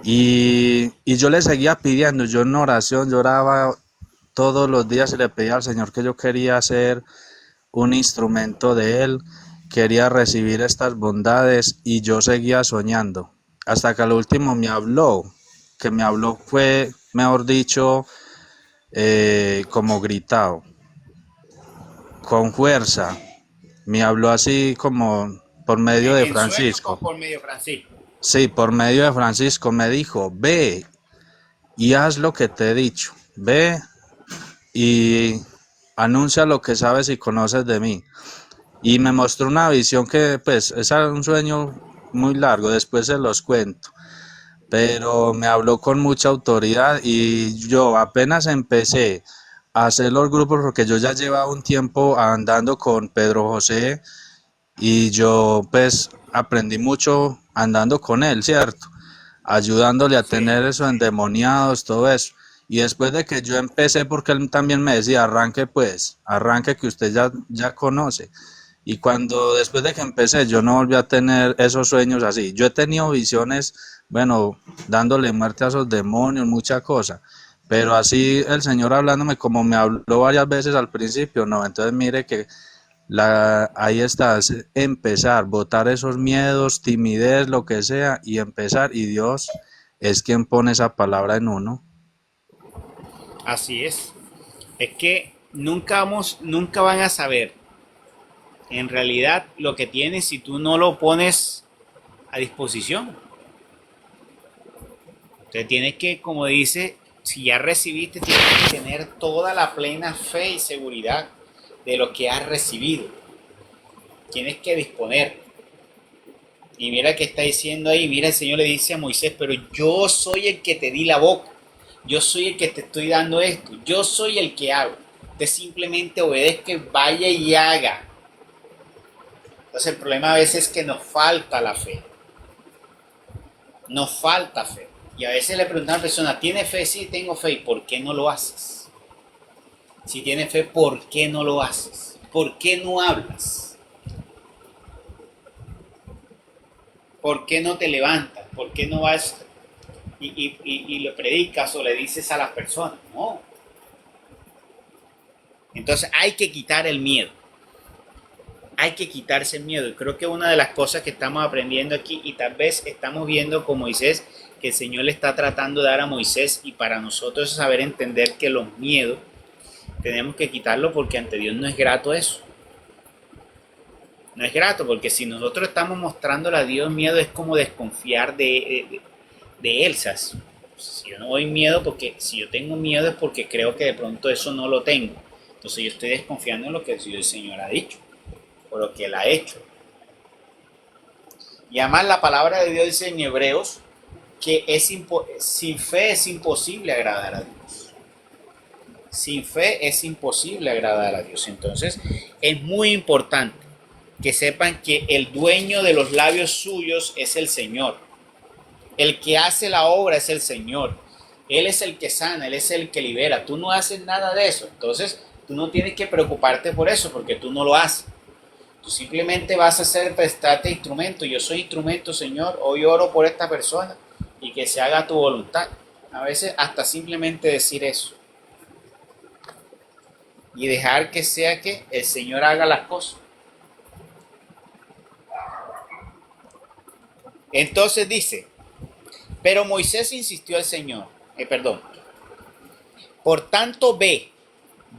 Y yo le seguía pidiendo, yo en oración lloraba todos los días y le pedía al Señor que yo quería ser un instrumento de Él, quería recibir estas bondades y yo seguía soñando. Hasta que al último me habló, que me habló fue, mejor dicho, como gritado, con fuerza. Me habló así como por medio de Francisco. Por medio de Francisco. Sí, por medio de Francisco me dijo: ve y haz lo que te he dicho, ve y anuncia lo que sabes y conoces de mí. Y me mostró una visión que, pues, es un sueño muy largo, después se los cuento, pero me habló con mucha autoridad y yo apenas empecé a hacer los grupos, porque yo ya llevaba un tiempo andando con Pedro José y yo pues aprendí mucho andando con él, ¿cierto? Ayudándole a tener esos endemoniados, todo eso. Y después de que yo empecé, porque él también me decía: arranque pues, arranque que usted ya conoce. Y cuando después de que empecé, yo no volví a tener esos sueños así. Yo he tenido visiones, bueno, dándole muerte a esos demonios, mucha cosa. Pero así el Señor hablándome como me habló varias veces al principio, no. Entonces mire que ahí está, es empezar, botar esos miedos, timidez, lo que sea, y empezar. Y Dios es quien pone esa palabra en uno. Así es. Es que nunca van a saber en realidad lo que tienes si tú no lo pones a disposición. Entonces tienes que, como dice, si ya recibiste, tienes que tener toda la plena fe y seguridad de lo que has recibido. Tienes que disponer. Y mira que está diciendo ahí, mira, el Señor le dice a Moisés: pero yo soy el que te di la boca, yo soy el que te estoy dando esto, yo soy el que hago. Usted simplemente obedezca, vaya y haga. Entonces el problema a veces es que nos falta la fe. Nos falta fe. Y a veces le preguntan a la persona: ¿tiene fe? Sí, tengo fe. ¿Y por qué no lo haces? Si tienes fe, ¿por qué no lo haces? ¿Por qué no hablas? ¿Por qué no te levantas? ¿Por qué no vas y le predicas o le dices a las personas? No. Entonces hay que quitar el miedo. Hay que quitarse el miedo. Y creo que una de las cosas que estamos aprendiendo aquí, y tal vez estamos viendo con Moisés, que el Señor le está tratando de dar a Moisés, y para nosotros es saber entender que los miedos tenemos que quitarlo, porque ante Dios no es grato eso. No es grato, porque si nosotros estamos mostrándole a Dios miedo, es como desconfiar de Él, ¿sabes? Si yo no doy miedo, porque si yo tengo miedo es porque creo que de pronto eso no lo tengo. Entonces yo estoy desconfiando en lo que el Señor ha dicho, o lo que Él ha hecho. Y además la palabra de Dios dice en Hebreos que sin fe es imposible agradar a Dios. Sin fe es imposible agradar a Dios. Entonces es muy importante que sepan que el dueño de los labios suyos es el Señor. El que hace la obra es el Señor. Él es el que sana, Él es el que libera. Tú no haces nada de eso. Entonces, tú no tienes que preocuparte por eso, porque tú no lo haces. Tú simplemente vas a hacer, prestarte instrumento. Yo soy instrumento, Señor. Hoy oro por esta persona y que se haga tu voluntad. A veces hasta simplemente decir eso. Y dejar que sea que el Señor haga las cosas. Entonces dice, pero Moisés insistió al Señor. Perdón. Por tanto ve,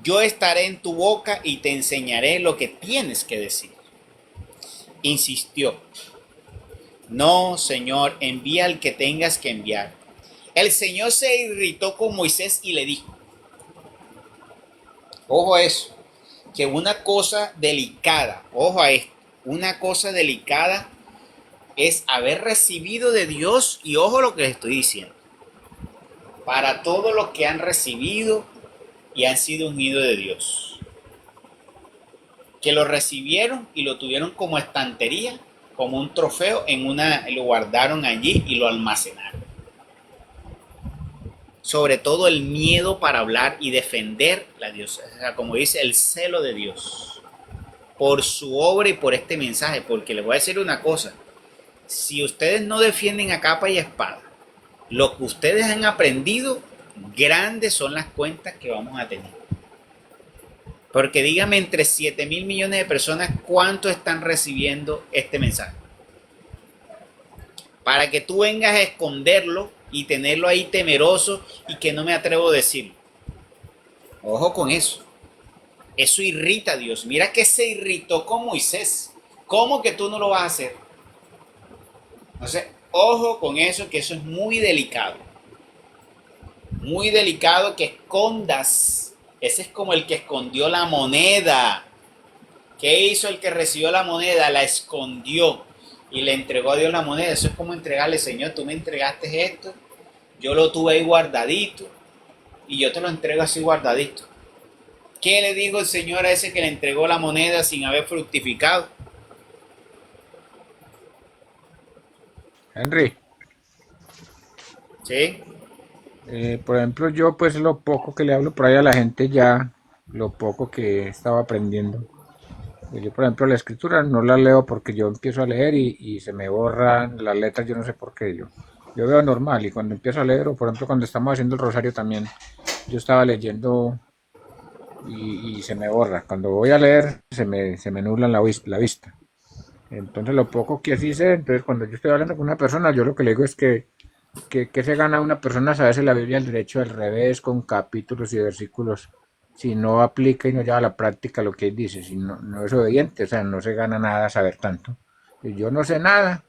yo estaré en tu boca y te enseñaré lo que tienes que decir. Insistió. No, Señor, envía al que tengas que enviar. El Señor se irritó con Moisés y le dijo, ojo a eso, que una cosa delicada, ojo a esto, una cosa delicada es haber recibido de Dios, y ojo lo que les estoy diciendo, para todos los que han recibido y han sido unidos de Dios, que lo recibieron y lo tuvieron como estantería, como un trofeo, lo guardaron allí y lo almacenaron. Sobre todo el miedo para hablar y defender la Dios, o sea, como dice, el celo de Dios por su obra y por este mensaje, porque les voy a decir una cosa, si ustedes no defienden a capa y espada lo que ustedes han aprendido, grandes son las cuentas que vamos a tener. Porque dígame, entre 7.000 millones de personas, ¿cuánto están recibiendo este mensaje? Para que tú vengas a esconderlo y tenerlo ahí temeroso y que no me atrevo a decirlo. Ojo con eso. Eso irrita a Dios. Mira que se irritó con Moisés. ¿Cómo que tú no lo vas a hacer? Entonces, ojo con eso, que eso es muy delicado. Muy delicado que escondas. Ese es como el que escondió la moneda. ¿Qué hizo el que recibió la moneda? La escondió y le entregó a Dios la moneda. Eso es como entregarle, Señor, tú me entregaste esto, yo lo tuve ahí guardadito y yo te lo entrego así guardadito. ¿Qué le digo el Señor a ese que le entregó la moneda sin haber fructificado? Henry, ¿Sí? por ejemplo, yo pues lo poco que le hablo por ahí a la gente ya, lo poco que estaba aprendiendo. Yo, por ejemplo, la escritura no la leo porque yo empiezo a leer y se me borran las letras, yo no sé por qué. Yo veo normal y cuando empiezo a leer, o por ejemplo cuando estamos haciendo el rosario también, yo estaba leyendo y se me borra. Cuando voy a leer se me nubla la vista. Entonces lo poco que así sé, entonces cuando yo estoy hablando con una persona, yo lo que le digo es que se gana una persona a saberse la Biblia al derecho al revés, con capítulos y versículos, si no aplica y no lleva a la práctica lo que él dice, si no, no es obediente, o sea, no se gana nada saber tanto. Y yo no sé nada,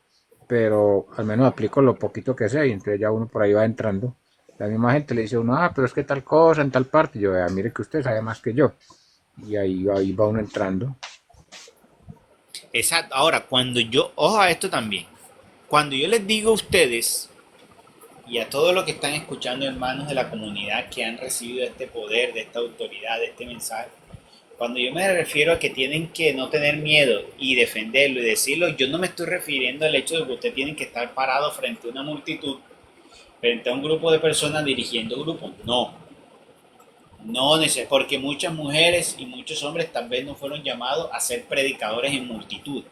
pero al menos aplico lo poquito que sé, y entonces ya uno por ahí va entrando. La misma gente le dice a uno, pero es que tal cosa en tal parte, y yo, mire que usted sabe más que yo, y ahí va uno entrando. Exacto. Ahora, ojo a esto también, cuando yo les digo a ustedes y a todos los que están escuchando, hermanos de la comunidad que han recibido este poder, de esta autoridad, de este mensaje, cuando yo me refiero a que tienen que no tener miedo y defenderlo y decirlo, yo no me estoy refiriendo al hecho de que ustedes tienen que estar parados frente a una multitud, frente a un grupo de personas dirigiendo grupos. No, porque muchas mujeres y muchos hombres tal vez no fueron llamados a ser predicadores en multitud.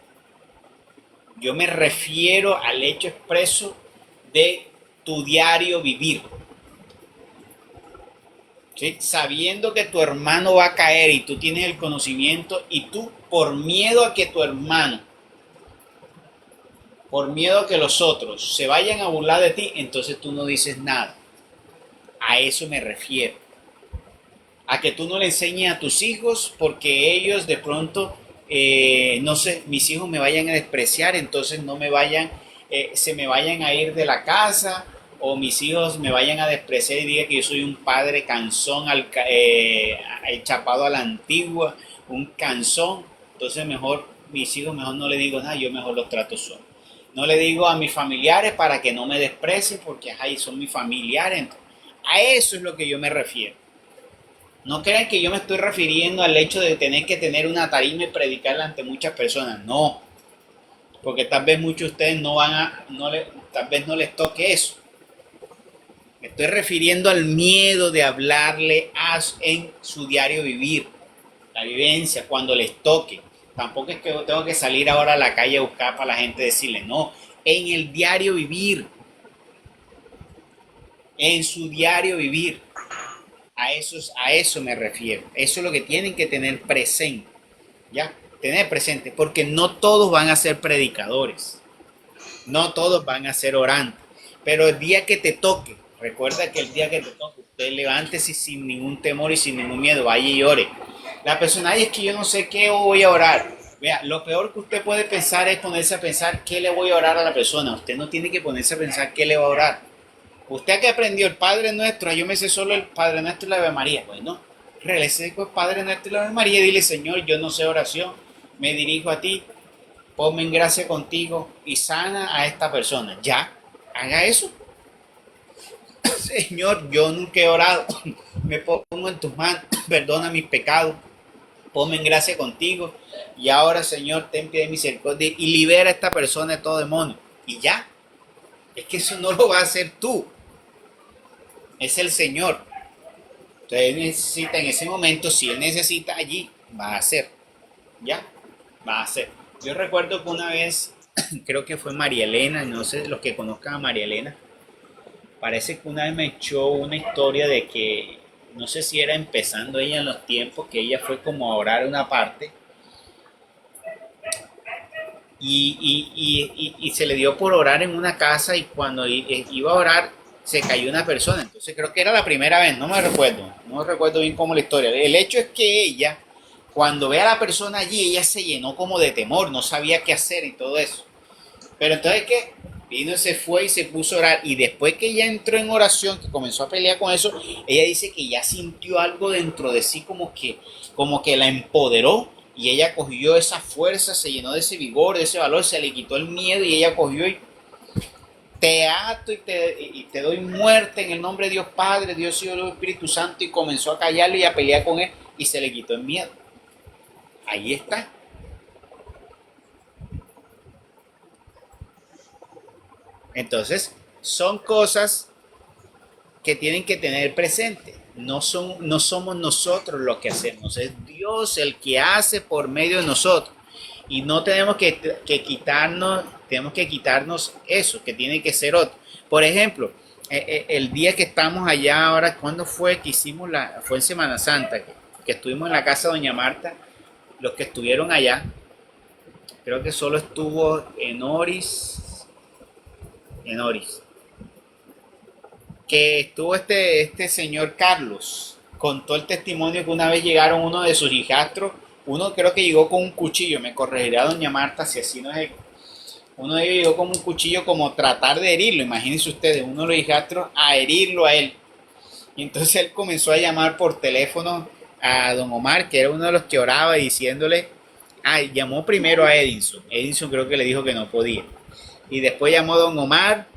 Yo me refiero al hecho expreso de tu diario vivir. ¿Sí? Sabiendo que tu hermano va a caer y tú tienes el conocimiento y tú, por miedo a que tu hermano, por miedo a que los otros se vayan a burlar de ti, entonces tú no dices nada. A eso me refiero. A que tú no le enseñes a tus hijos porque ellos de pronto, no sé, mis hijos me vayan a despreciar, entonces no me vayan, se me vayan a ir de la casa, o mis hijos me vayan a despreciar y digan que yo soy un padre cansón, chapado a la antigua, un cansón. Entonces mejor, mis hijos mejor no le digo nada, yo mejor los trato solo. No le digo a mis familiares para que no me desprecien porque son mis familiares. Entonces, a eso es lo que yo me refiero. No crean que yo me estoy refiriendo al hecho de tener que tener una tarima y predicarla ante muchas personas. No, porque tal vez muchos de ustedes tal vez no les toque eso. Me estoy refiriendo al miedo de hablarle en su diario vivir, la vivencia, cuando les toque. Tampoco es que tengo que salir ahora a la calle a buscar para la gente decirle, no, en el diario vivir, en su diario vivir. A eso me refiero. Eso es lo que tienen que tener presente. ¿Ya? Tener presente. Porque no todos van a ser predicadores. No todos van a ser orantes. Pero el día que te toque, recuerda que el día que te toque, usted levántese sin ningún temor y sin ningún miedo. Vaya y ore. La persona, ay, es que yo no sé qué voy a orar. Vea, lo peor que usted puede pensar es ponerse a pensar qué le voy a orar a la persona. Usted no tiene que ponerse a pensar qué le va a orar. Usted que aprendió el Padre Nuestro, yo me sé solo el Padre Nuestro y la Ave María. Bueno, regrese con el Padre Nuestro y la Ave María y dile, Señor, yo no sé oración, me dirijo a ti, ponme en gracia contigo y sana a esta persona. Ya, haga eso. Señor, yo nunca he orado, me pongo en tus manos, perdona mis pecados, ponme en gracia contigo y ahora, Señor, ten piedad de misericordia y libera a esta persona de todo demonio. Y ya, es que eso no lo va a hacer tú. Es el Señor. Entonces él necesita en ese momento, si él necesita allí, va a hacer. ¿Ya? Va a hacer. Yo recuerdo que una vez, creo que fue María Elena, no sé los que conozcan a María Elena, parece que una vez me echó una historia de que, no sé si era empezando ella en los tiempos, que ella fue como a orar una parte y se le dio por orar en una casa y cuando iba a orar se cayó una persona. Entonces creo que era la primera vez, no me recuerdo bien cómo la historia. El hecho es que ella, cuando ve a la persona allí, ella se llenó como de temor, no sabía qué hacer y todo eso. Pero entonces que vino, se fue y se puso a orar y después que ella entró en oración, que comenzó a pelear con eso, ella dice que ya sintió algo dentro de sí como que la empoderó y ella cogió esa fuerza, se llenó de ese vigor, de ese valor, se le quitó el miedo y ella cogió y te ato y te doy muerte en el nombre de Dios Padre, Dios Hijo y Dios Espíritu Santo y comenzó a callarlo y a pelear con él y se le quitó el miedo. Ahí está. Entonces, son cosas que tienen que tener presente. No somos nosotros los que hacemos, es Dios el que hace por medio de nosotros. Y no tenemos que quitarnos eso, que tiene que ser otro. Por ejemplo, el día que estamos allá ahora, ¿cuándo fue que hicimos fue en Semana Santa, que estuvimos en la casa de Doña Marta, los que estuvieron allá, creo que solo estuvo Enoris, que estuvo este señor Carlos, contó el testimonio que una vez llegaron uno de sus hijastros, uno creo que llegó con un cuchillo, me corregirá doña Marta si así no es, uno de ellos llegó con un cuchillo como tratar de herirlo, imagínense ustedes, uno de los hijastros a herirlo a él, y entonces él comenzó a llamar por teléfono a don Omar, que era uno de los que oraba, diciéndole, llamó primero a Edinson creo que le dijo que no podía, y después llamó a don Omar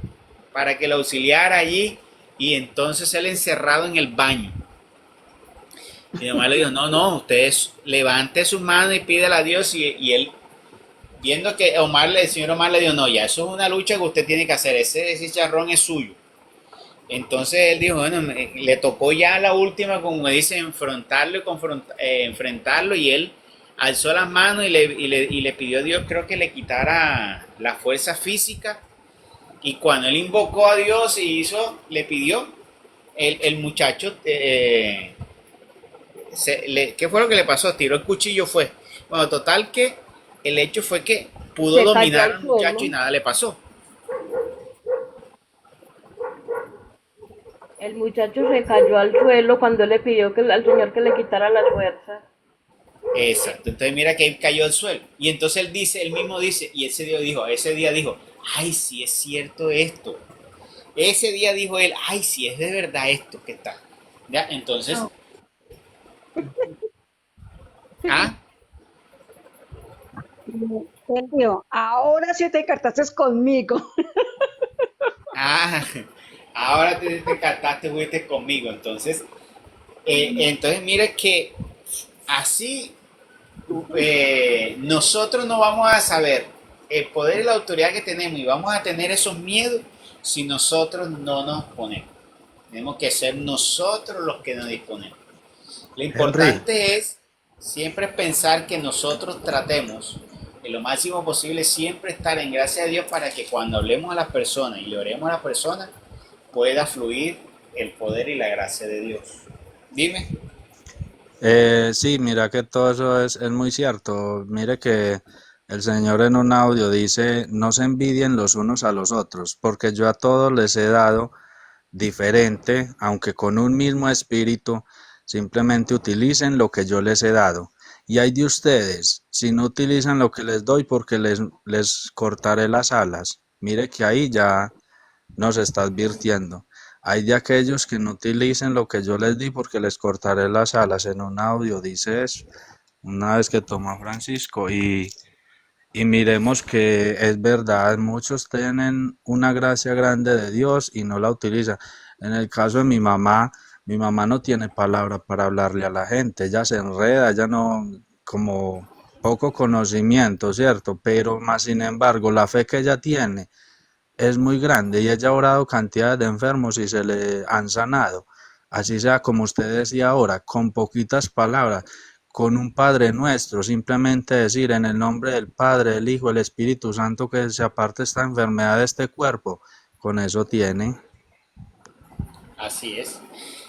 para que lo auxiliara allí, y entonces él encerrado en el baño. Y mi mamá le dijo, no, usted levante sus manos y pídele a Dios. Y él, viendo que el señor Omar le dijo, no, ya eso es una lucha que usted tiene que hacer, ese chicharrón es suyo. Entonces él dijo, bueno, le tocó ya la última, como me dice, enfrentarlo, y él alzó las manos y le pidió a Dios, creo que le quitara la fuerza física. Y cuando él invocó a Dios y le pidió, el muchacho... ¿qué fue lo que le pasó? Tiró el cuchillo, fue. Bueno, total que el hecho fue que pudo dominar al muchacho y nada le pasó. El muchacho se cayó al suelo cuando le pidió al Señor que le quitara las fuerzas. Exacto, entonces mira que él cayó al suelo. Y entonces él mismo dice, y ese día dijo, ay, sí es cierto esto. Ese día dijo él, ay, sí es de verdad esto que está. ¿Ya? Entonces... ¿Ah? Sergio, ahora sí te encartaste conmigo. Ahora te encantaste, fuiste conmigo. Entonces mira que así nosotros no vamos a saber el poder y la autoridad que tenemos y vamos a tener esos miedos si nosotros no nos ponemos. Tenemos que ser nosotros los que nos disponemos. Lo Henry, importante es siempre pensar que nosotros tratemos en lo máximo posible siempre estar en gracia de Dios para que cuando hablemos a las personas y le oremos a las personas pueda fluir el poder y la gracia de Dios. Dime. sí, mira que todo eso es muy cierto. Mire que el Señor en un audio dice, no se envidien los unos a los otros, porque yo a todos les he dado diferente, aunque con un mismo espíritu, simplemente utilicen lo que yo les he dado. Y hay de ustedes, si no utilizan lo que les doy, porque les cortaré las alas. Mire que ahí ya nos está advirtiendo. Hay de aquellos que no utilicen lo que yo les di, porque les cortaré las alas. En un audio dice eso, una vez que toma Francisco, y miremos que es verdad, muchos tienen una gracia grande de Dios y no la utilizan. En el caso de mi mamá no tiene palabra para hablarle a la gente, ella se enreda, ella no, como poco conocimiento, ¿cierto? Pero más sin embargo, la fe que ella tiene es muy grande y ella ha orado cantidades de enfermos y se le han sanado. Así sea como usted decía ahora, con poquitas palabras, con un Padre Nuestro, simplemente decir en el nombre del Padre, del Hijo, del Espíritu Santo que se aparte esta enfermedad de este cuerpo, con eso tiene. Así es.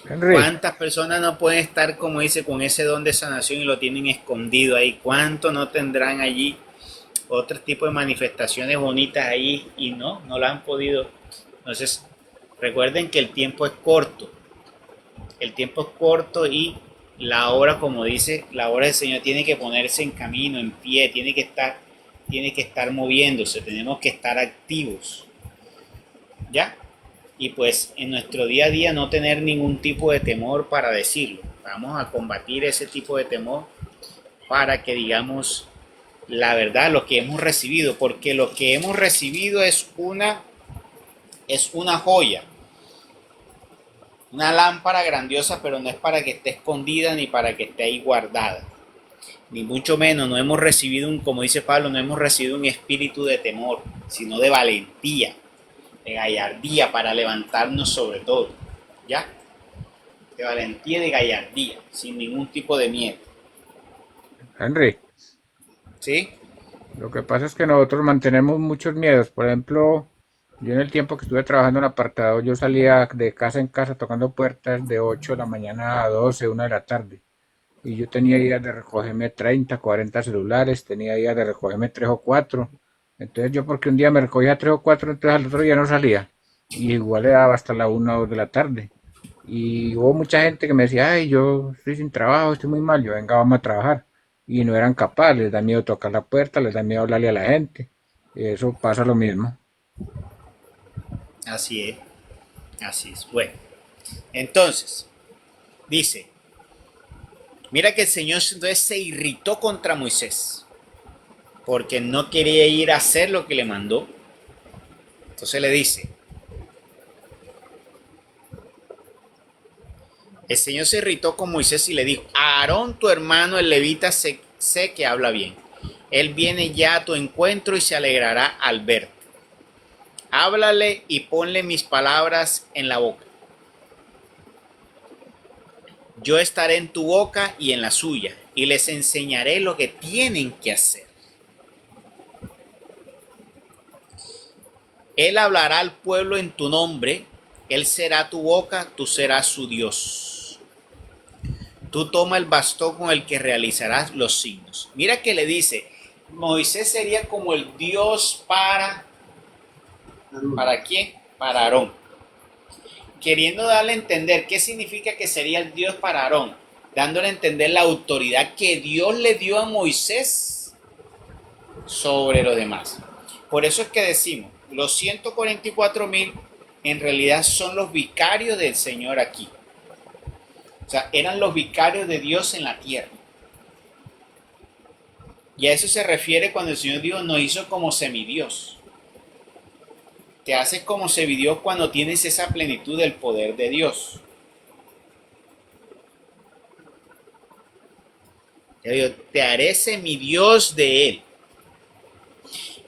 Henry, ¿Cuántas personas no pueden estar, como dice, con ese don de sanación y lo tienen escondido ahí? ¿Cuántos no tendrán allí otro tipo de manifestaciones bonitas ahí y no la han podido? Entonces, recuerden que el tiempo es corto. El tiempo es corto y la hora, como dice, la hora del Señor tiene que ponerse en camino, en pie, tiene que estar moviéndose, tenemos que estar activos, ¿ya? Y pues en nuestro día a día no tener ningún tipo de temor para decirlo. Vamos a combatir ese tipo de temor para que digamos la verdad, lo que hemos recibido, porque lo que hemos recibido es una joya, una lámpara grandiosa, pero no es para que esté escondida ni para que esté ahí guardada. Ni mucho menos, no hemos recibido como dice Pablo, no hemos recibido un espíritu de temor, sino de valentía, de gallardía para levantarnos sobre todo, ¿ya? De valentía y de gallardía, sin ningún tipo de miedo, Henry, ¿sí? lo que pasa es que nosotros mantenemos muchos miedos. Por ejemplo, yo en el tiempo que estuve trabajando en apartado, yo salía de casa en casa tocando puertas de 8 de la mañana a 12, 1 de la tarde. Y yo tenía días de recogerme 30, 40 celulares, tenía días de recogerme 3 o 4. Entonces yo porque un día me recogía 3 o 4, entonces al otro día no salía. Y igual le daba hasta la 1 o 2 de la tarde. Y hubo mucha gente que me decía, ay, yo estoy sin trabajo, estoy muy mal, yo venga, vamos a trabajar. Y no eran capaces, les da miedo tocar la puerta, les da miedo hablarle a la gente. Y eso pasa lo mismo. Así es, así es. Bueno, entonces, dice, mira que el Señor entonces se irritó contra Moisés, porque no quería ir a hacer lo que le mandó. Entonces le dice, el Señor se irritó con Moisés y le dijo, Aarón tu hermano el levita sé que habla bien. Él viene ya a tu encuentro y se alegrará al verte. Háblale y ponle mis palabras en la boca. Yo estaré en tu boca y en la suya, y les enseñaré lo que tienen que hacer. Él hablará al pueblo en tu nombre, él será tu boca, tú serás su Dios. Tú toma el bastón con el que realizarás los signos. Mira que le dice, Moisés sería como el Dios ¿para quién? Para Aarón. Queriendo darle a entender qué significa que sería el Dios para Aarón, dándole a entender la autoridad que Dios le dio a Moisés sobre los demás. Por eso es que decimos, los 144,000 en realidad son los vicarios del Señor aquí. O sea, eran los vicarios de Dios en la tierra. Y a eso se refiere cuando el Señor dijo, nos hizo como semidios. Te haces como semidios cuando tienes esa plenitud del poder de Dios. Te haré semidios de Él.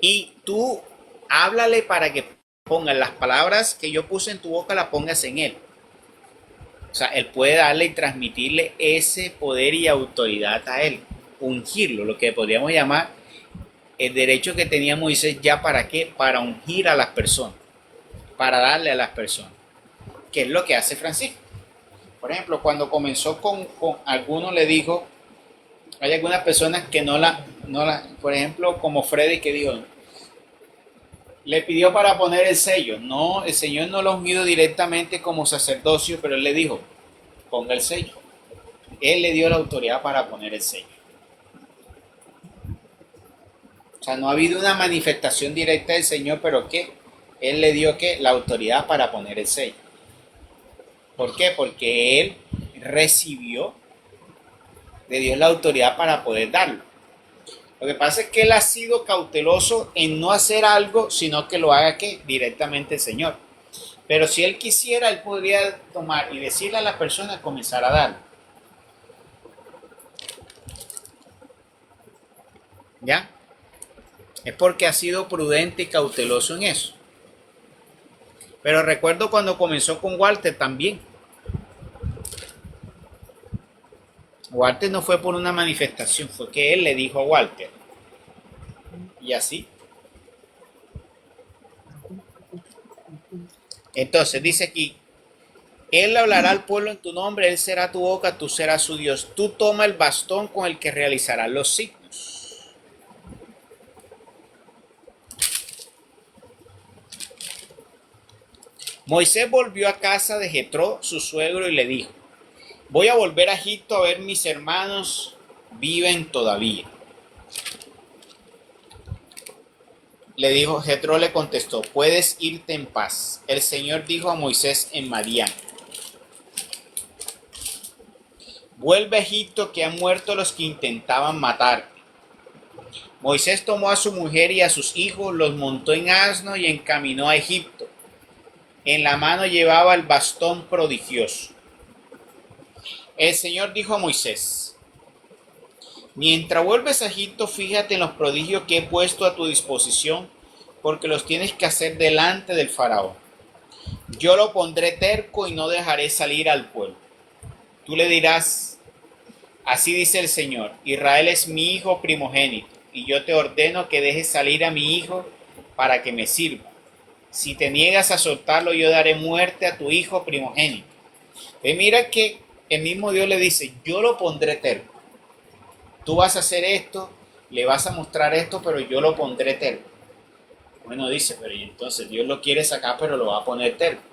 Y tú háblale para que pongas las palabras que yo puse en tu boca, las pongas en Él. O sea, él puede darle y transmitirle ese poder y autoridad a él, ungirlo, lo que podríamos llamar el derecho que tenía Moisés ya para qué, para ungir a las personas, para darle a las personas, que es lo que hace Francisco. Por ejemplo, cuando comenzó con algunos le dijo, hay algunas personas que no la, por ejemplo, como Freddy que dijo, le pidió para poner el sello. No, el Señor no lo ha ungido directamente como sacerdocio, pero él le dijo, ponga el sello. Él le dio la autoridad para poner el sello. O sea, no ha habido una manifestación directa del Señor, pero ¿qué? Él le dio ¿qué? La autoridad para poner el sello. ¿Por qué? Porque él recibió de Dios la autoridad para poder darlo. Lo que pasa es que él ha sido cauteloso en no hacer algo, sino que lo haga ¿qué? Directamente el Señor. Pero si él quisiera, él podría tomar y decirle a las personas comenzar a darlo. ¿Ya? Es porque ha sido prudente y cauteloso en eso. Pero recuerdo cuando comenzó con Walter también. Walter no fue por una manifestación, fue que él le dijo a Walter. Y así. Entonces dice aquí, él hablará al pueblo en tu nombre, él será tu boca, tú serás su Dios. Tú toma el bastón con el que realizarás los signos. Moisés volvió a casa de Jetro, su suegro, y le dijo, voy a volver a Egipto a ver mis hermanos viven todavía. Le dijo, Jetro le contestó, puedes irte en paz. El Señor dijo a Moisés en Madián, vuelve a Egipto que han muerto los que intentaban matarte. Moisés tomó a su mujer y a sus hijos, los montó en asno y encaminó a Egipto. En la mano llevaba el bastón prodigioso. El Señor dijo a Moisés, mientras vuelves a Egipto, fíjate en los prodigios que he puesto a tu disposición, porque los tienes que hacer delante del faraón. Yo lo pondré terco y no dejaré salir al pueblo. Tú le dirás, así dice el Señor, Israel es mi hijo primogénito, y yo te ordeno que dejes salir a mi hijo para que me sirva. Si te niegas a soltarlo, yo daré muerte a tu hijo primogénito. Y mira que el mismo Dios le dice, yo lo pondré terco. Tú vas a hacer esto, le vas a mostrar esto, pero yo lo pondré terco. Bueno, dice, pero y entonces Dios lo quiere sacar, pero lo va a poner terco.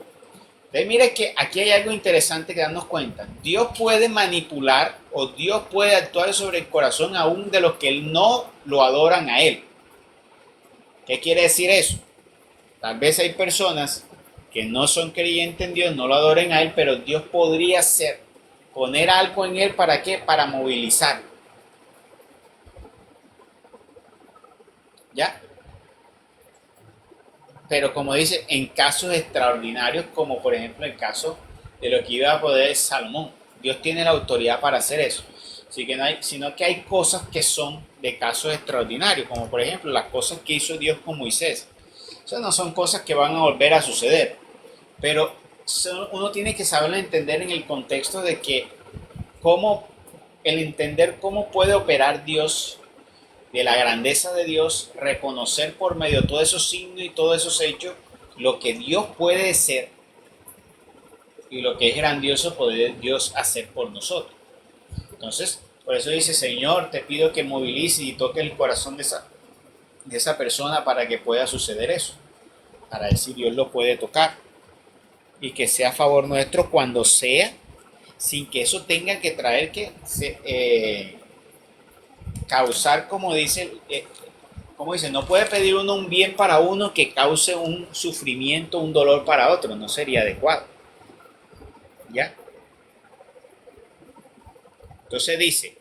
Entonces mira que aquí hay algo interesante que darnos cuenta. Dios puede manipular o Dios puede actuar sobre el corazón aún de los que no lo adoran a Él. ¿Qué quiere decir eso? Tal vez hay personas que no son creyentes en Dios, no lo adoren a Él, pero Dios podría poner algo en Él, ¿para qué? Para movilizarlo. ¿Ya? Pero como dice, en casos extraordinarios, como por ejemplo el caso de lo que iba a poder Salomón. Dios tiene la autoridad para hacer eso. Así que no hay, sino que hay cosas que son de casos extraordinarios, como por ejemplo las cosas que hizo Dios con Moisés. Esas no son cosas que van a volver a suceder, pero uno tiene que saberlo entender en el contexto de que el entender cómo puede operar Dios, de la grandeza de Dios, reconocer por medio de todos esos signos y todos esos hechos lo que Dios puede ser y lo que es grandioso poder Dios hacer por nosotros. Entonces, por eso dice, Señor, te pido que movilice y toque el corazón de esa persona para que pueda suceder eso, para decir Dios lo puede tocar y que sea a favor nuestro cuando sea, sin que eso tenga que traer causar, como dice, no puede pedir uno un bien para uno que cause un sufrimiento, un dolor para otro, no sería adecuado. ¿Ya? Entonces dice,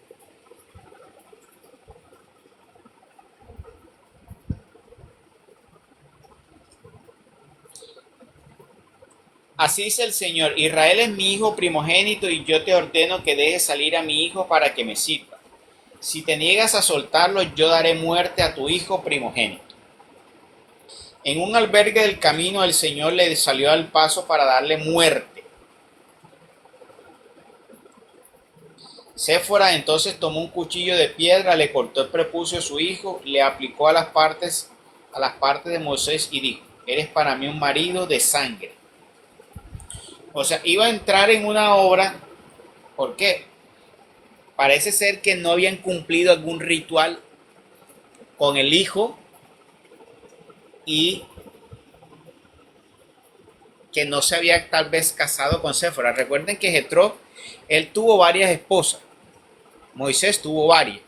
así dice el Señor, Israel es mi hijo primogénito y yo te ordeno que dejes salir a mi hijo para que me sirva. Si te niegas a soltarlo, yo daré muerte a tu hijo primogénito. En un albergue del camino el Señor le salió al paso para darle muerte. Séfora entonces tomó un cuchillo de piedra, le cortó el prepucio a su hijo, le aplicó a las partes de Moisés y dijo: eres para mí un marido de sangre. O sea, iba a entrar en una obra. ¿Por qué? Parece ser que no habían cumplido algún ritual con el hijo y que no se había tal vez casado con Séfora. Recuerden que Jetro, él tuvo varias esposas. Moisés tuvo varias.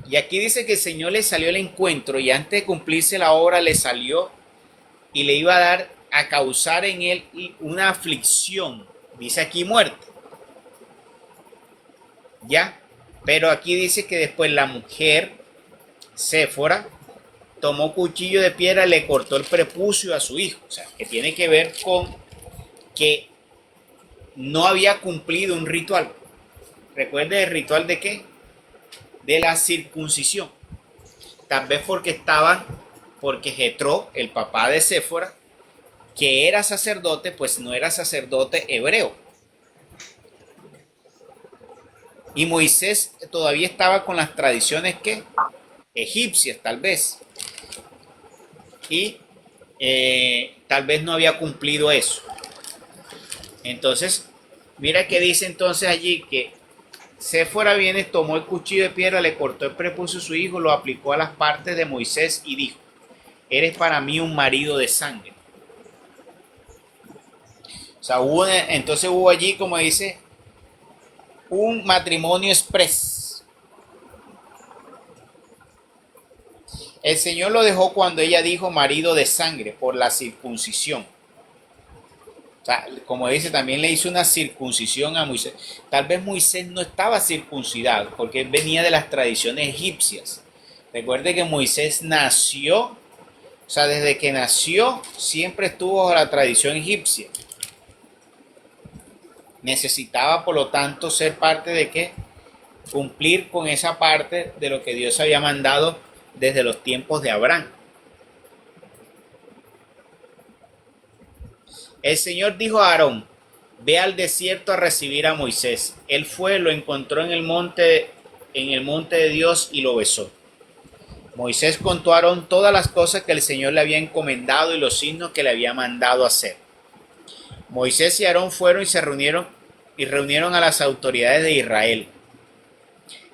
Y aquí dice que el Señor le salió al encuentro y antes de cumplirse la obra le salió y le iba a causar en él una aflicción. Dice aquí muerte. ¿Ya? Pero aquí dice que después la mujer, Séfora, tomó cuchillo de piedra y le cortó el prepucio a su hijo. O sea, que tiene que ver con que no había cumplido un ritual. Recuerde el ritual de qué? De la circuncisión. Tal vez porque Jetro, el papá de Séfora, que era sacerdote, pues no era sacerdote hebreo. Y Moisés todavía estaba con las tradiciones que egipcias, tal vez. Y tal vez no había cumplido eso. Entonces, mira que dice entonces allí que Séfora viene, tomó el cuchillo de piedra, le cortó el prepucio a su hijo, lo aplicó a las partes de Moisés y dijo: eres para mí un marido de sangre. O sea, entonces hubo allí, como dice, un matrimonio express. El Señor lo dejó cuando ella dijo marido de sangre por la circuncisión. O sea, como dice, también le hizo una circuncisión a Moisés. Tal vez Moisés no estaba circuncidado porque él venía de las tradiciones egipcias. Recuerde que Moisés nació, o sea, desde que nació siempre estuvo bajo la tradición egipcia. Necesitaba, por lo tanto, ser parte de qué? Cumplir con esa parte de lo que Dios había mandado desde los tiempos de Abraham. El Señor dijo a Aarón: ve al desierto a recibir a Moisés. Él fue, lo encontró en el monte de Dios y lo besó. Moisés contó a Aarón todas las cosas que el Señor le había encomendado y los signos que le había mandado hacer. Moisés y Aarón fueron y se reunieron a las autoridades de Israel.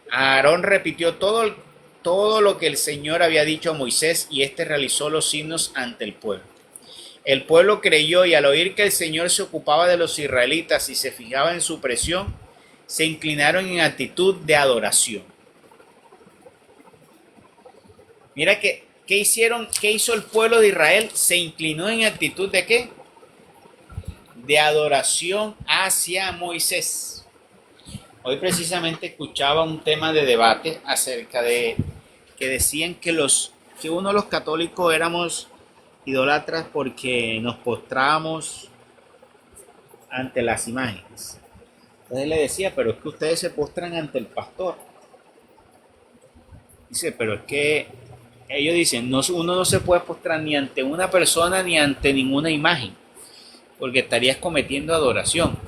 Aarón repitió todo lo que el Señor había dicho a Moisés y éste realizó los signos ante el pueblo. El pueblo creyó y al oír que el Señor se ocupaba de los israelitas y se fijaba en su presión, se inclinaron en actitud de adoración. Mira ¿qué hizo el pueblo de Israel? Se inclinó en actitud de ¿qué? De adoración hacia Moisés. Hoy precisamente escuchaba un tema de debate acerca de que decían que uno de los católicos éramos idólatras porque nos postrábamos ante las imágenes. Entonces le decía: pero es que ustedes se postran ante el pastor. Dice: pero es que ellos dicen, uno no se puede postrar ni ante una persona ni ante ninguna imagen, porque estarías cometiendo adoración.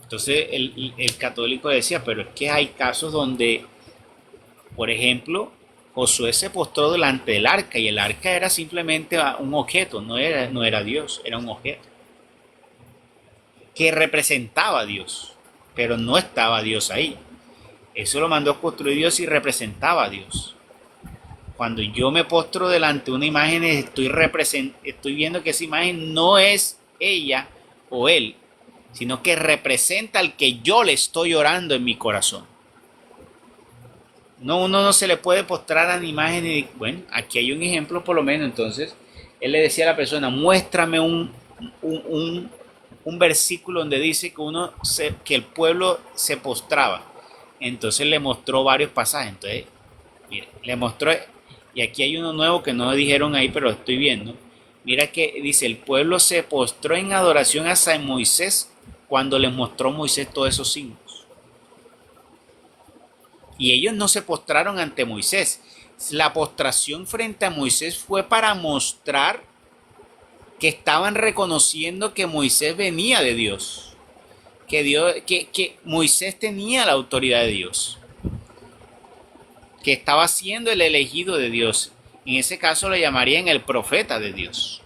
Entonces el católico decía: pero es que hay casos donde, por ejemplo, Josué se postró delante del arca y el arca era simplemente un objeto, no era Dios, era un objeto que representaba a Dios, pero no estaba Dios ahí. Eso lo mandó construir Dios y representaba a Dios. Cuando yo me postro delante de una imagen, estoy viendo que esa imagen no es ella o él, sino que representa al que yo le estoy orando en mi corazón. No, uno no se le puede postrar a la imagen y, bueno, aquí hay un ejemplo por lo menos. Entonces, él le decía a la persona: muéstrame un versículo donde dice que el pueblo se postraba. Entonces le mostró varios pasajes. Entonces, mire, le mostró, y aquí hay uno nuevo que no dijeron ahí, pero lo estoy viendo. Mira que dice: el pueblo se postró en adoración hacia Moisés cuando les mostró Moisés todos esos signos. Y ellos no se postraron ante Moisés. La postración frente a Moisés fue para mostrar que estaban reconociendo que Moisés venía de Dios, que Moisés tenía la autoridad de Dios, que estaba siendo el elegido de Dios. En ese caso le llamarían el profeta de Dios.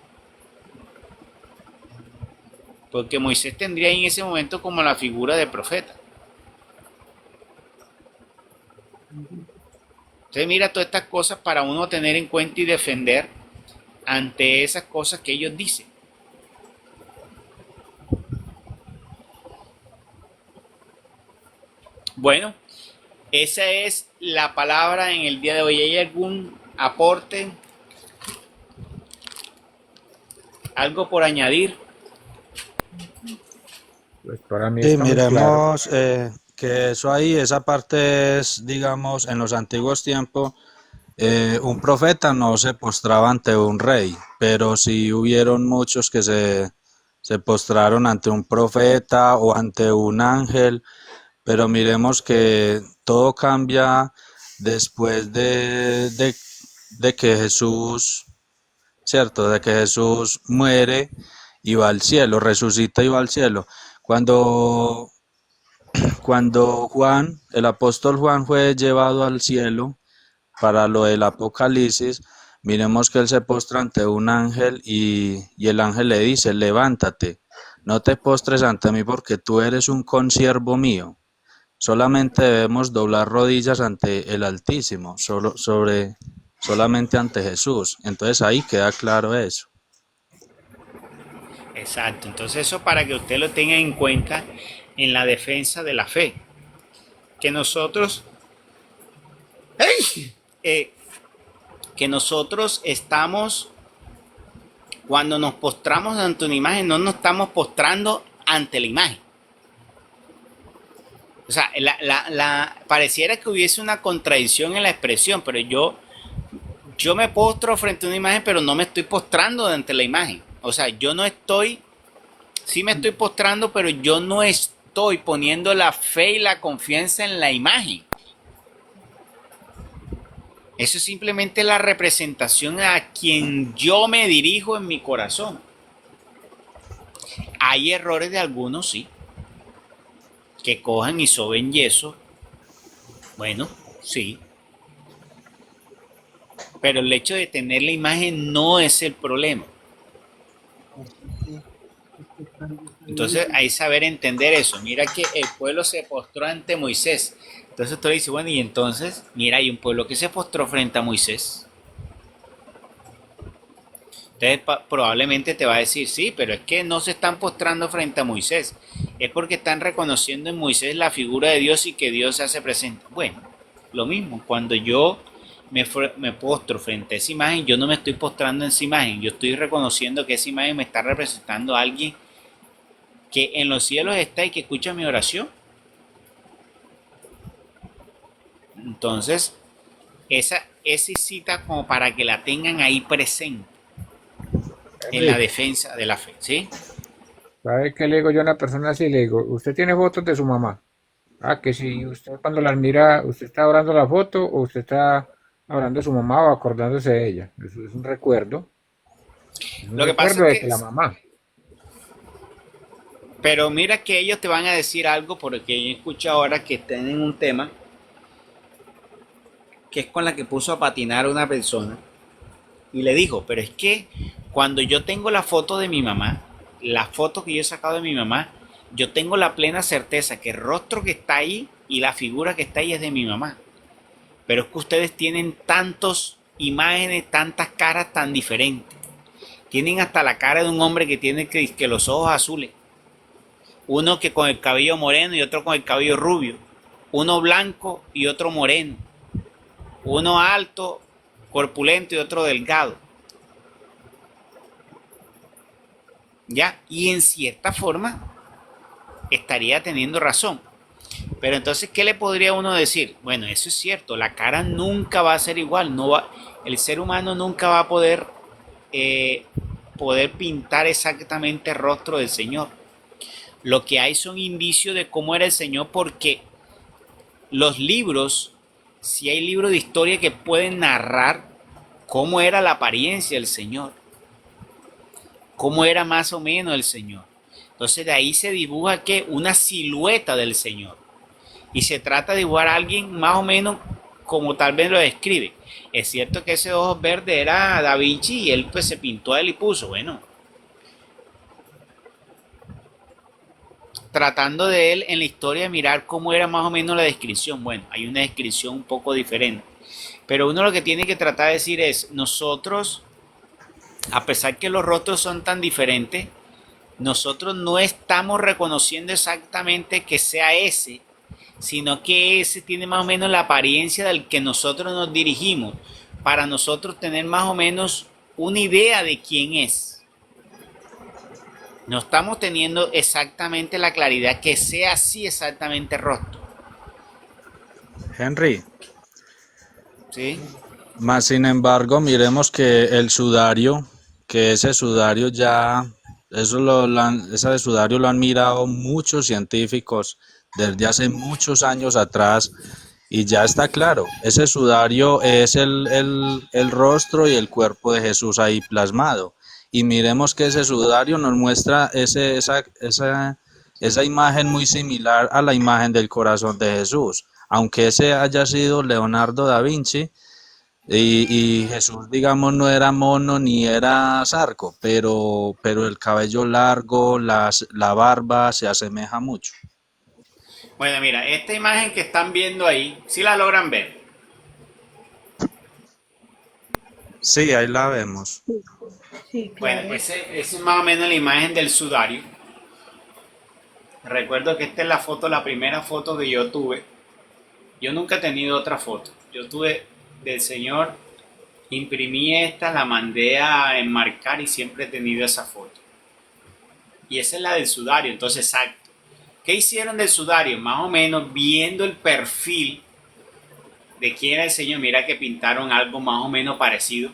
Porque Moisés tendría en ese momento como la figura de profeta. Entonces mira todas estas cosas para uno tener en cuenta y defender ante esas cosas que ellos dicen. Bueno, esa es la palabra en el día de hoy. ¿Hay algún aporte? ¿Algo por añadir? Pues para mí Sí, está muy claro. miremos que eso ahí, esa parte es, digamos, en los antiguos tiempos, un profeta no se postraba ante un rey, pero sí hubieron muchos que se postraron ante un profeta o ante un ángel, pero miremos que todo cambia después de que Jesús, ¿cierto? De que Jesús muere y va al cielo, resucita y va al cielo. Cuando, cuando Juan, el apóstol Juan fue llevado al cielo para lo del Apocalipsis, miremos que él se postra ante un ángel y el ángel le dice, levántate, no te postres ante mí porque tú eres un consiervo mío. Solamente debemos doblar rodillas ante el Altísimo, solamente ante Jesús. Entonces ahí queda claro eso. Exacto. Entonces eso para que usted lo tenga en cuenta en la defensa de la fe. Que nosotros, eh, que nosotros estamos, cuando nos postramos ante una imagen, no nos estamos postrando ante la imagen. O sea, pareciera que hubiese una contradicción en la expresión, pero yo me postro frente a una imagen, pero no me estoy postrando ante la imagen. O sea, yo no estoy, sí me estoy postrando, pero yo no estoy poniendo la fe y la confianza en la imagen. Eso es simplemente la representación a quien yo me dirijo en mi corazón. Hay errores de algunos, sí, que cojan y soben yeso. Bueno, sí. Pero el hecho de tener la imagen no es el problema. Entonces hay que saber entender eso. Mira que el pueblo se postró ante Moisés. Entonces tú le dices, bueno, y entonces, mira, hay un pueblo que se postró frente a Moisés. Entonces probablemente te va a decir, sí, pero es que no se están postrando frente a Moisés. Es porque están reconociendo en Moisés la figura de Dios y que Dios se hace presente. Bueno, lo mismo, cuando yo me postro frente a esa imagen, yo no me estoy postrando en esa imagen, yo estoy reconociendo que esa imagen me está representando a alguien que en los cielos está y que escucha mi oración. Entonces, esa cita como para que la tengan ahí presente en la defensa de la fe, ¿sí? ¿Sabe qué le digo yo a una persona así? Le digo, ¿usted tiene fotos de su mamá? Ah, que si usted cuando las mira, ¿usted está orando la foto o usted está hablando de su mamá o acordándose de ella? Eso es un recuerdo. Es un Lo que pasa recuerdo es de que la mamá. pero mira que ellos te van a decir algo, porque yo escucho ahora que tienen un tema que es con la que puso a patinar a una persona y le dijo, pero es que cuando yo tengo la foto de mi mamá, la foto que yo he sacado de mi mamá, yo tengo la plena certeza que el rostro que está ahí y la figura que está ahí es de mi mamá. Pero es que ustedes tienen tantas imágenes, tantas caras tan diferentes. Tienen hasta la cara de un hombre que tiene que los ojos azules. Uno que con el cabello moreno y otro con el cabello rubio. Uno blanco y otro moreno. Uno alto, corpulento y otro delgado. ¿Ya? Y en cierta forma estaría teniendo razón. Pero entonces, ¿qué le podría uno decir? Bueno, eso es cierto, la cara nunca va a ser igual. El ser humano nunca va a poder pintar exactamente el rostro del Señor. Lo que hay son indicios de cómo era el Señor, porque los libros, si hay libros de historia que pueden narrar cómo era la apariencia del Señor, cómo era más o menos el Señor. Entonces de ahí se dibuja que una silueta del Señor. Y se trata de dibujar a alguien más o menos como tal vez lo describe. Es cierto que ese ojos verde era Da Vinci y él pues se pintó a él y puso, bueno, tratando de él en la historia mirar cómo era más o menos la descripción. Bueno, hay una descripción un poco diferente. Pero uno lo que tiene que tratar de decir es, nosotros, a pesar que los rostros son tan diferentes, nosotros no estamos reconociendo exactamente que sea ese, sino que ese tiene más o menos la apariencia del que nosotros nos dirigimos, para nosotros tener más o menos una idea de quién es. No estamos teniendo exactamente la claridad que sea así exactamente rostro. Henry, ¿Sí? más sin embargo, miremos que el sudario, que ese sudario ya, ese sudario lo han mirado muchos científicos desde hace muchos años atrás y ya está claro, ese sudario es el rostro y el cuerpo de Jesús ahí plasmado. Y miremos que ese sudario nos muestra esa imagen muy similar a la imagen del corazón de Jesús. Aunque ese haya sido Leonardo da Vinci, y Jesús, digamos, no era mono ni era zarco, pero el cabello largo, la barba se asemeja mucho. Bueno, mira, esta imagen que están viendo ahí, si la logran ver. Sí, ahí la vemos. Sí, Bueno, claro. ese es más o menos la imagen del sudario. Recuerdo que esta es la foto, la primera foto que yo tuve. Yo nunca he tenido otra foto. Yo tuve del Señor, imprimí esta, la mandé a enmarcar y siempre he tenido esa foto. Y esa es la del sudario, entonces exacto. ¿Qué hicieron del sudario? Más o menos viendo el perfil de quién era el Señor. Mira que pintaron algo más o menos parecido.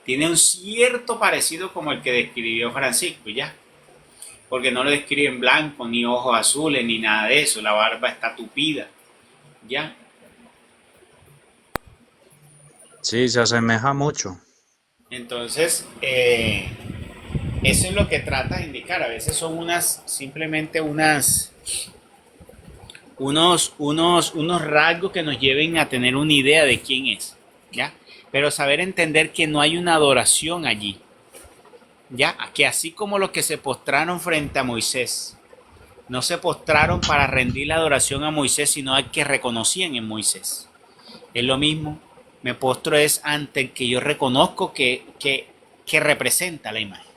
Tiene un cierto parecido como el que describió Francisco, ya. Porque no lo describe en blanco, ni ojos azules, ni nada de eso. La barba está tupida, ya. Sí, se asemeja mucho. Entonces, eso es lo que trata de indicar. A veces son simplemente unos rasgos que nos lleven a tener una idea de quién es, ¿ya? Pero saber entender que no hay una adoración allí, ¿ya? Que así como los que se postraron frente a Moisés, no se postraron para rendir la adoración a Moisés, sino al que reconocían en Moisés. Es lo mismo, me postro es ante el que yo reconozco que representa la imagen.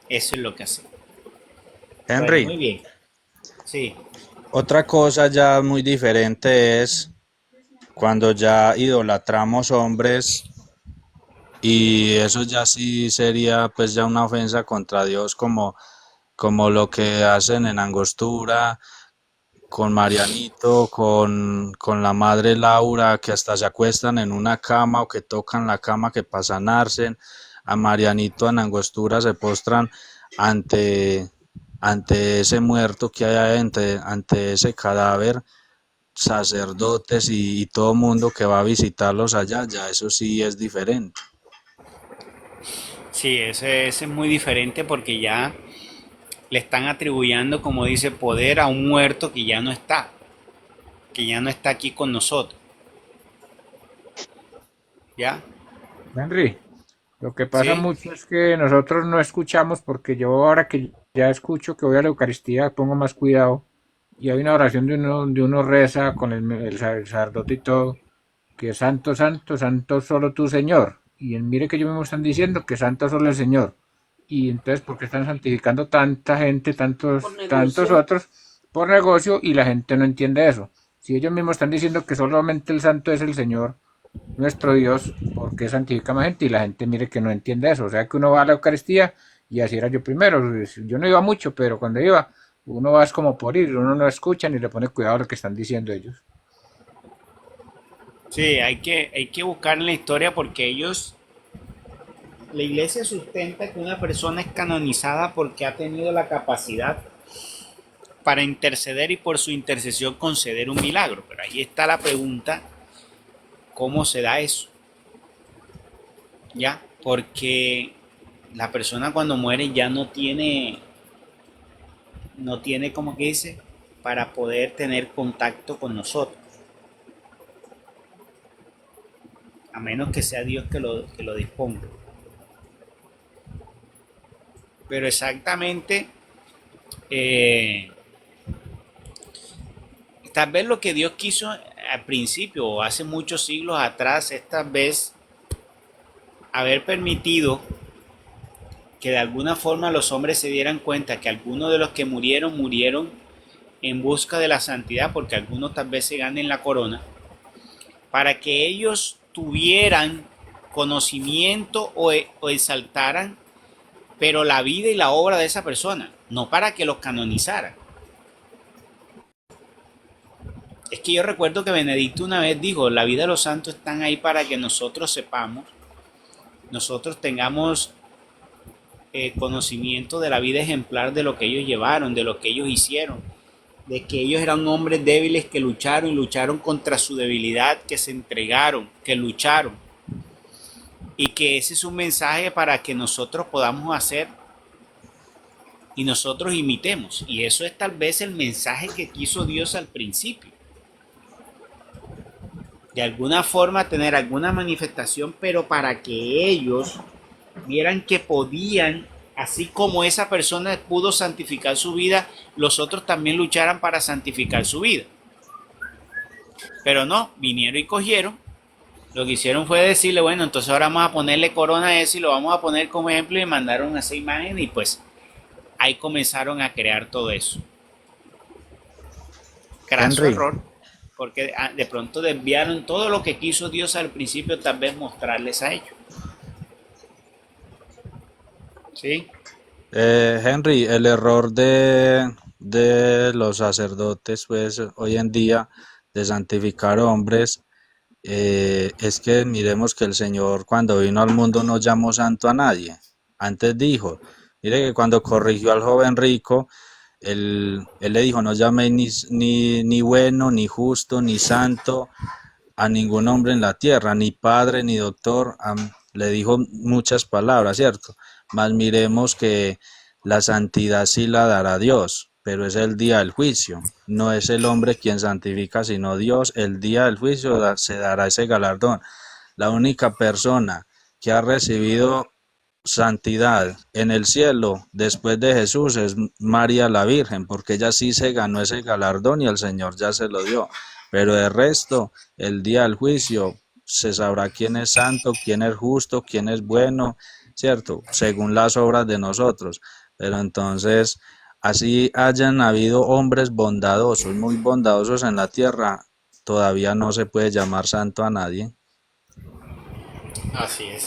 Eso es lo que hace. Bueno, Henry, muy bien. Sí. otra cosa ya muy diferente es cuando ya idolatramos hombres y eso ya sí sería pues ya una ofensa contra Dios como lo que hacen en Angostura con Marianito, con la madre Laura, que hasta se acuestan en una cama o que tocan la cama que para sanarse. A Marianito en Angostura se postran ante, ante ese muerto que hay ahí, ante ese cadáver, sacerdotes y todo mundo que va a visitarlos allá, ya eso sí es diferente. Sí, ese es muy diferente porque ya le están atribuyendo, como dice, poder a un muerto que ya no está aquí con nosotros. ¿Ya? Henry, lo que pasa ¿Sí? mucho es que nosotros no escuchamos, porque yo ahora que ya escucho que voy a la Eucaristía pongo más cuidado, y hay una oración de uno reza con el sacerdote y todo, que es santo, santo, santo solo tú, Señor. Y mire que ellos mismos están diciendo que santo solo el Señor. Y entonces, ¿por qué están santificando tanta gente, tantos otros, por negocio, y la gente no entiende eso? Si ellos mismos están diciendo que solamente el santo es el Señor, nuestro Dios, ¿por qué santifica más gente? Y la gente mire que no entiende eso. O sea que uno va a la Eucaristía, y así era yo primero. Yo no iba mucho, pero cuando iba, uno va es como por ir, uno no escucha ni le pone cuidado a lo que están diciendo ellos. Sí, hay que buscar en la historia porque la iglesia sustenta que una persona es canonizada porque ha tenido la capacidad para interceder y por su intercesión conceder un milagro. Pero ahí está la pregunta, ¿cómo se da eso? ¿Ya? Porque la persona cuando muere ya no tiene, como que dice, para poder tener contacto con nosotros, a menos que sea Dios que lo disponga. Pero exactamente, tal vez lo que Dios quiso al principio o hace muchos siglos atrás es tal vez haber permitido que de alguna forma los hombres se dieran cuenta que algunos de los que murieron en busca de la santidad, porque algunos tal vez se ganen la corona, para que ellos tuvieran conocimiento o exaltaran, pero la vida y la obra de esa persona, no para que los canonizaran. Es que yo recuerdo que Benedicto una vez dijo, la vida de los santos están ahí para que nosotros sepamos, nosotros tengamos conocimiento de la vida ejemplar de lo que ellos llevaron, de lo que ellos hicieron, de que ellos eran hombres débiles que lucharon y lucharon contra su debilidad, que se entregaron, que lucharon. Y que ese es un mensaje para que nosotros podamos hacer y nosotros imitemos. Y eso es tal vez el mensaje que quiso Dios al principio. De alguna forma tener alguna manifestación, pero para que ellos vieran que podían, así como esa persona pudo santificar su vida, los otros también lucharan para santificar su vida. Pero no, vinieron y cogieron. Lo que hicieron fue decirle, bueno, entonces ahora vamos a ponerle corona a eso y lo vamos a poner como ejemplo, y mandaron esa imagen y pues ahí comenzaron a crear todo eso. Craso Henry, error, porque de pronto desviaron todo lo que quiso Dios al principio, tal vez mostrarles a ellos. ¿Sí? Henry, el error de los sacerdotes, pues hoy en día, de santificar hombres, es que miremos que el Señor cuando vino al mundo no llamó santo a nadie. Antes dijo, mire que cuando corrigió al joven rico, él le dijo, no llaméis ni bueno, ni justo, ni santo a ningún hombre en la tierra, ni padre, ni doctor. Le dijo muchas palabras, ¿cierto? Mas miremos que la santidad sí la dará Dios, pero es el día del juicio. No es el hombre quien santifica, sino Dios. El día del juicio se dará ese galardón. La única persona que ha recibido santidad en el cielo después de Jesús es María la Virgen, porque ella sí se ganó ese galardón y el Señor ya se lo dio. Pero el resto, el día del juicio, se sabrá quién es santo, quién es justo, quién es bueno, ¿cierto? Según las obras de nosotros. Pero entonces, así hayan habido hombres bondadosos, muy bondadosos en la tierra, todavía no se puede llamar santo a nadie. Así es.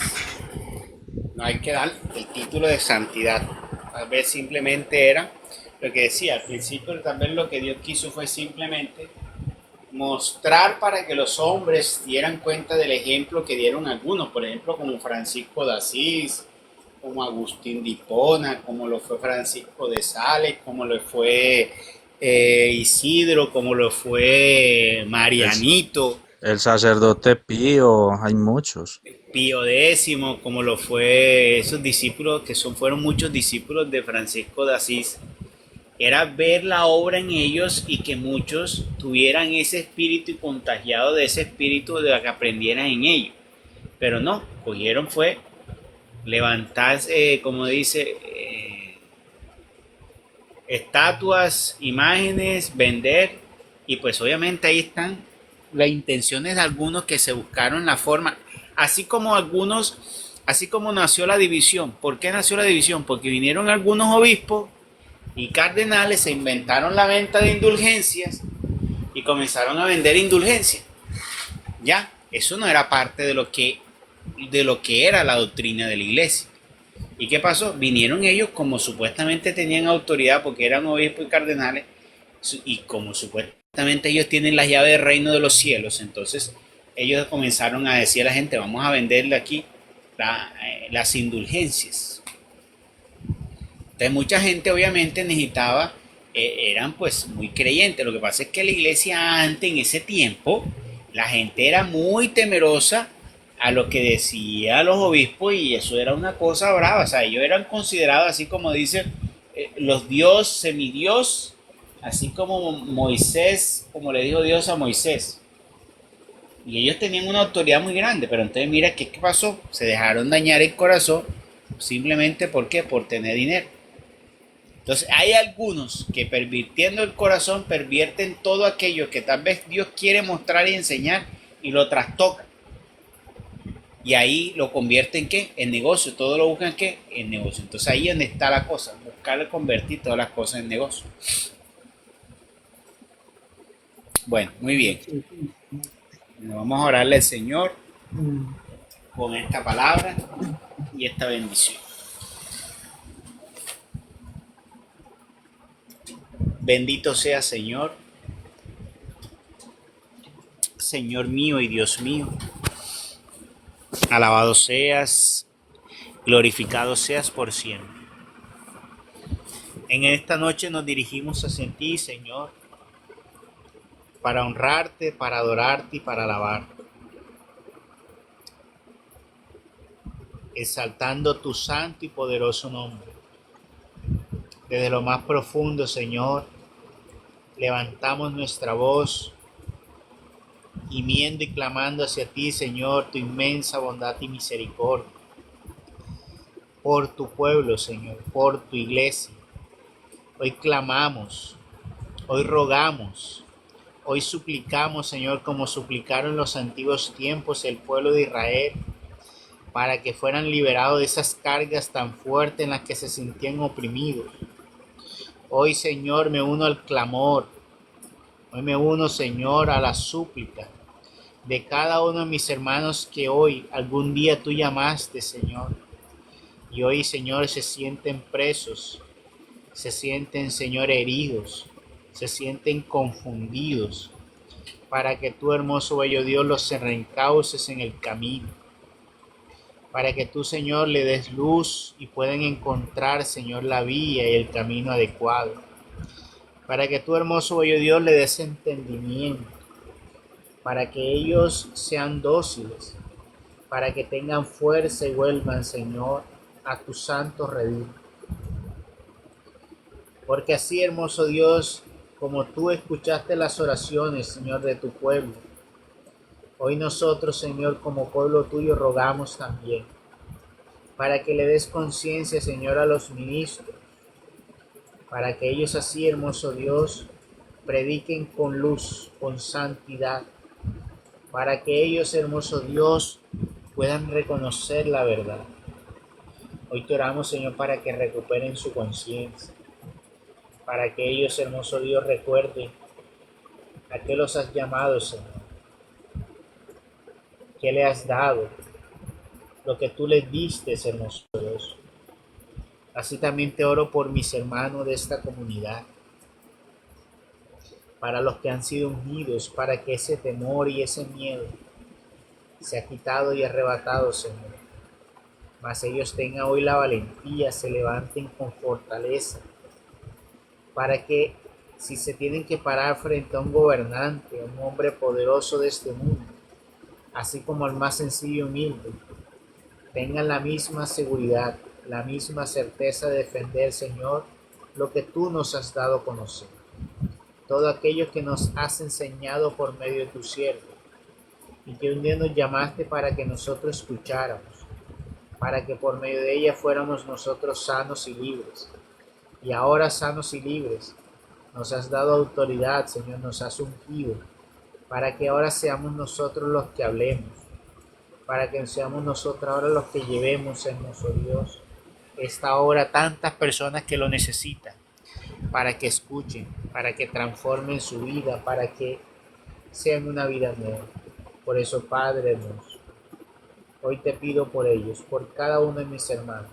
No hay que dar el título de santidad. Tal vez simplemente era lo que decía al principio, tal vez lo que Dios quiso fue simplemente mostrar para que los hombres dieran cuenta del ejemplo que dieron algunos, por ejemplo, como Francisco de Asís, como Agustín de Hipona, como lo fue Francisco de Sales, como lo fue Isidro, como lo fue Marianito, El sacerdote Pío, hay muchos. Pío X, como lo fue esos discípulos, que fueron muchos discípulos de Francisco de Asís. Era ver la obra en ellos y que muchos tuvieran ese espíritu y contagiado de ese espíritu de que aprendieran en ellos. Pero no, cogieron fue levantarse, como dice, estatuas, imágenes, vender, y pues obviamente ahí están las intenciones de algunos que se buscaron la forma, así como nació la división. ¿Por qué nació la división? Porque vinieron algunos obispos y cardenales, se inventaron la venta de indulgencias y comenzaron a vender indulgencias. Ya, eso no era parte de lo que era la doctrina de la iglesia. ¿Y qué pasó? Vinieron ellos, como supuestamente tenían autoridad porque eran obispos y cardenales, y como supuestamente ellos tienen las llaves del reino de los cielos, entonces ellos comenzaron a decir a la gente, vamos a venderle aquí las indulgencias. Entonces mucha gente obviamente necesitaba, eran pues muy creyentes. Lo que pasa es que la iglesia antes, en ese tiempo, la gente era muy temerosa a lo que decían los obispos, y eso era una cosa brava. O sea, ellos eran considerados, así como dice los dios, semidios, así como Moisés, como le dijo Dios a Moisés. Y ellos tenían una autoridad muy grande, pero entonces mira qué pasó, se dejaron dañar el corazón simplemente ¿por qué? Por tener dinero. Entonces hay algunos que pervirtiendo el corazón pervierten todo aquello que tal vez Dios quiere mostrar y enseñar y lo trastocan. Y ahí lo convierten ¿en qué? En negocio. Todo lo buscan ¿qué? En negocio. Entonces ahí es donde está la cosa. Buscar convertir todas las cosas en negocio. Bueno, muy bien. Vamos a orarle al Señor con esta palabra y esta bendición. Bendito sea Señor, Señor mío y Dios mío. Alabado seas, glorificado seas por siempre. En esta noche nos dirigimos hacia ti, Señor, para honrarte, para adorarte y para alabarte. Exaltando tu santo y poderoso nombre. Desde lo más profundo, Señor, levantamos nuestra voz, gimiendo y clamando hacia ti, Señor, tu inmensa bondad y misericordia. Por tu pueblo, Señor, por tu iglesia. Hoy clamamos, hoy rogamos, hoy suplicamos, Señor, como suplicaron en los antiguos tiempos el pueblo de Israel, para que fueran liberados de esas cargas tan fuertes en las que se sentían oprimidos. Hoy, Señor, me uno al clamor. Hoy me uno, Señor, a la súplica de cada uno de mis hermanos que hoy, algún día tú llamaste, Señor. Y hoy, Señor, se sienten presos, se sienten, Señor, heridos, se sienten confundidos, para que tú, hermoso bello Dios, los reencauces en el camino. Para que tú, Señor, le des luz y puedan encontrar, Señor, la vía y el camino adecuado. Para que tú, hermoso bello Dios, le des entendimiento. Para que ellos sean dóciles. Para que tengan fuerza y vuelvan, Señor, a tu santo redil. Porque así, hermoso Dios, como tú escuchaste las oraciones, Señor, de tu pueblo, hoy nosotros, Señor, como pueblo tuyo, rogamos también para que le des conciencia, Señor, a los ministros, para que ellos así, hermoso Dios, prediquen con luz, con santidad, para que ellos, hermoso Dios, puedan reconocer la verdad. Hoy te oramos, Señor, para que recuperen su conciencia, para que ellos, hermoso Dios, recuerden a qué los has llamado, Señor, qué le has dado, lo que tú les diste, hermoso Dios. Así también te oro por mis hermanos de esta comunidad, para los que han sido ungidos, para que ese temor y ese miedo se ha quitado y arrebatado, Señor. Mas ellos tengan hoy la valentía, se levanten con fortaleza, para que si se tienen que parar frente a un gobernante, a un hombre poderoso de este mundo, así como al más sencillo y humilde, tengan la misma seguridad, la misma certeza de defender, Señor, lo que tú nos has dado a conocer. Todo aquello que nos has enseñado por medio de tu siervo, y que un día nos llamaste para que nosotros escucháramos, para que por medio de ella fuéramos nosotros sanos y libres. Y ahora sanos y libres, nos has dado autoridad, Señor, nos has ungido, para que ahora seamos nosotros los que hablemos, para que seamos nosotros ahora los que llevemos, hermoso Dios, esta hora tantas personas que lo necesitan, para que escuchen, para que transformen su vida, para que sean una vida nueva. Por eso, Padre hermoso, hoy te pido por ellos, por cada uno de mis hermanos,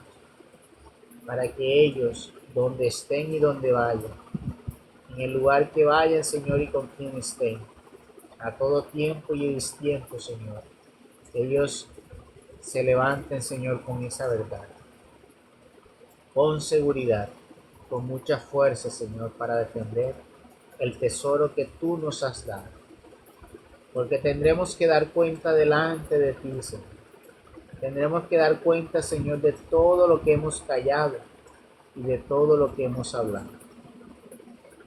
para que ellos, donde estén y donde vayan, en el lugar que vayan, Señor, y con quien estén, a todo tiempo y destiempo, Señor, ellos se levanten, Señor, con esa verdad, con seguridad, con mucha fuerza, Señor, para defender el tesoro que tú nos has dado. Porque tendremos que dar cuenta delante de ti, Señor. Tendremos que dar cuenta, Señor, de todo lo que hemos callado, y de todo lo que hemos hablado.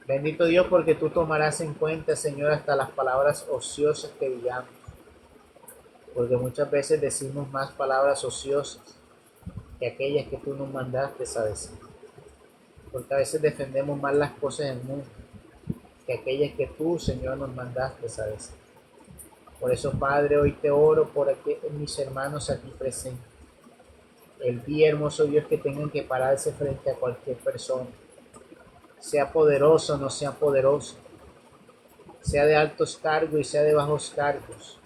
Bendito Dios, porque tú tomarás en cuenta, Señor, hasta las palabras ociosas que digamos, porque muchas veces decimos más palabras ociosas que aquellas que tú nos mandaste a decir, porque a veces defendemos más las cosas del mundo que aquellas que tú, Señor, nos mandaste a decir. Por eso, Padre, hoy te oro por aquí, mis hermanos aquí presentes. El día, hermoso Dios, que tengan que pararse frente a cualquier persona, sea poderoso o no sea poderoso, sea de altos cargos y sea de bajos cargos,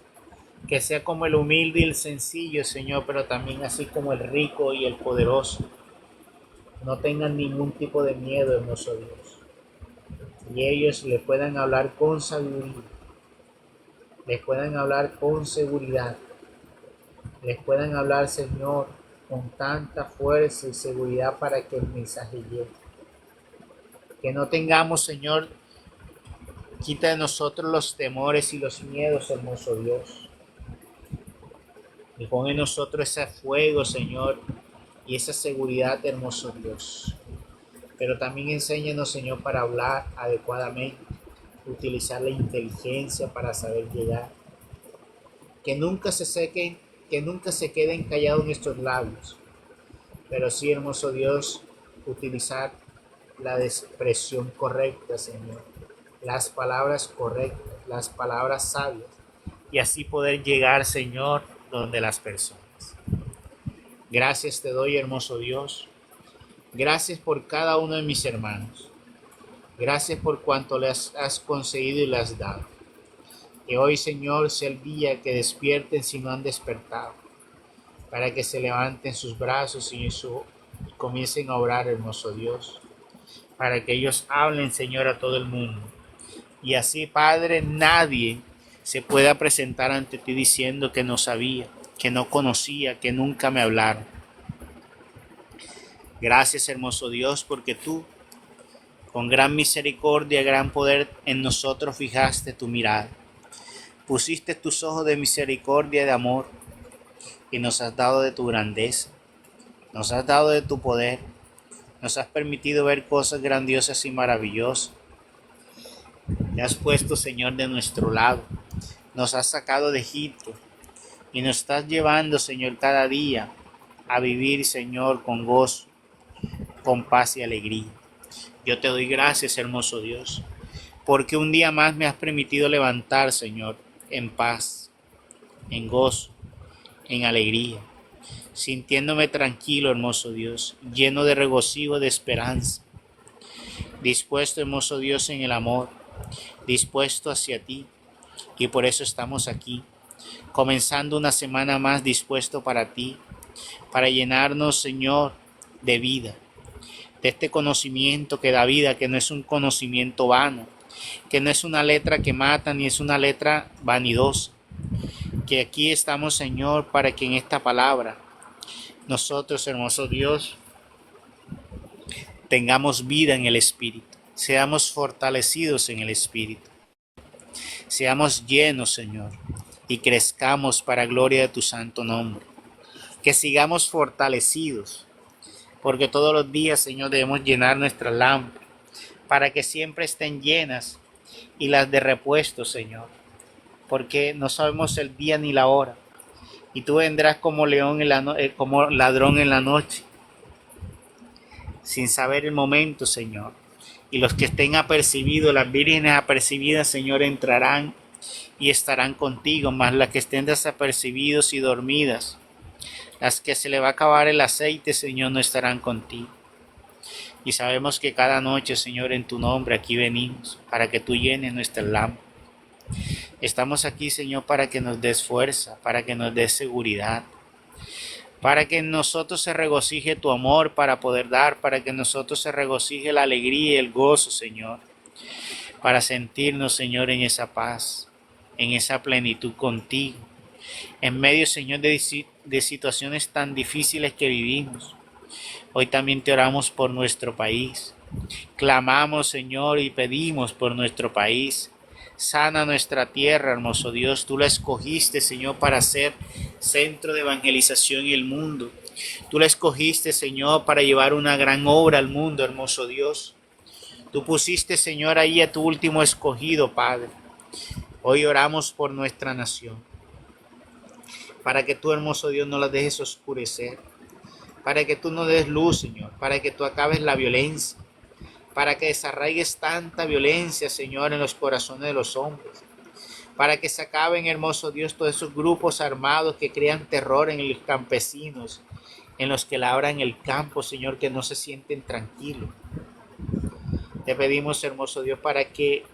que sea como el humilde y el sencillo, Señor, pero también así como el rico y el poderoso. No tengan ningún tipo de miedo, hermoso Dios, y ellos le puedan hablar con sabiduría, les puedan hablar con seguridad, les puedan hablar, Señor, con tanta fuerza y seguridad para que el mensaje llegue. Que no tengamos, Señor, quita de nosotros los temores y los miedos, hermoso Dios. Y pon en nosotros ese fuego, Señor, y esa seguridad, hermoso Dios. Pero también enséñanos, Señor, para hablar adecuadamente, utilizar la inteligencia para saber llegar. Que nunca se sequen, que nunca se queden callados nuestros labios. Pero sí, hermoso Dios, utilizar la expresión correcta, Señor. Las palabras correctas, las palabras sabias. Y así poder llegar, Señor, donde las personas. Gracias te doy, hermoso Dios. Gracias por cada uno de mis hermanos. Gracias por cuanto les has concedido y les has dado. Que hoy, Señor, sea el día que despierten si no han despertado, para que se levanten sus brazos y comiencen a orar, hermoso Dios, para que ellos hablen, Señor, a todo el mundo. Y así, Padre, nadie se pueda presentar ante ti diciendo que no sabía, que no conocía, que nunca me hablaron. Gracias, hermoso Dios, porque tú, con gran misericordia, gran poder, en nosotros fijaste tu mirada. Pusiste tus ojos de misericordia y de amor y nos has dado de tu grandeza, nos has dado de tu poder, nos has permitido ver cosas grandiosas y maravillosas. Te has puesto, Señor, de nuestro lado, nos has sacado de Egipto y nos estás llevando, Señor, cada día a vivir, Señor, con gozo, con paz y alegría. Yo te doy gracias, hermoso Dios, porque un día más me has permitido levantar, Señor, en paz, en gozo, en alegría, sintiéndome tranquilo, hermoso Dios, lleno de regocijo, de esperanza, dispuesto, hermoso Dios, en el amor, dispuesto hacia ti, y por eso estamos aquí, comenzando una semana más dispuesto para ti, para llenarnos, Señor, de vida, de este conocimiento que da vida, que no es un conocimiento vano, que no es una letra que mata, ni es una letra vanidosa, que aquí estamos, Señor, para que en esta palabra nosotros, hermoso Dios, tengamos vida en el Espíritu, seamos fortalecidos en el Espíritu, seamos llenos, Señor, y crezcamos para gloria de tu santo nombre, que sigamos fortalecidos, porque todos los días, Señor, debemos llenar nuestras lámparas, para que siempre estén llenas y las de repuesto, Señor, porque no sabemos el día ni la hora, y tú vendrás como león como ladrón en la noche, sin saber el momento, Señor. Y los que estén apercibidos, las vírgenes apercibidas, Señor, entrarán y estarán contigo, mas las que estén desapercibidos y dormidas, las que se le va a acabar el aceite, Señor, no estarán contigo. Y sabemos que cada noche, Señor, en tu nombre aquí venimos, para que tú llenes nuestra lámpara. Estamos aquí, Señor, para que nos des fuerza, para que nos des seguridad, para que en nosotros se regocije tu amor para poder dar, para que en nosotros se regocije la alegría y el gozo, Señor, para sentirnos, Señor, en esa paz, en esa plenitud contigo, en medio, Señor, de situaciones tan difíciles que vivimos. Hoy también te oramos por nuestro país. Clamamos, Señor, y pedimos por nuestro país. Sana nuestra tierra, hermoso Dios. Tú la escogiste, Señor, para ser centro de evangelización en el mundo. Tú la escogiste, Señor, para llevar una gran obra al mundo, hermoso Dios. Tú pusiste, Señor, ahí a tu último escogido, Padre. Hoy oramos por nuestra nación, para que tú, hermoso Dios, no la dejes oscurecer, para que tú no des luz, Señor, para que tú acabes la violencia, para que desarraigues tanta violencia, Señor, en los corazones de los hombres, para que se acaben, hermoso Dios, todos esos grupos armados que crean terror en los campesinos, en los que labran el campo, Señor, que no se sienten tranquilos. Te pedimos, hermoso Dios, para que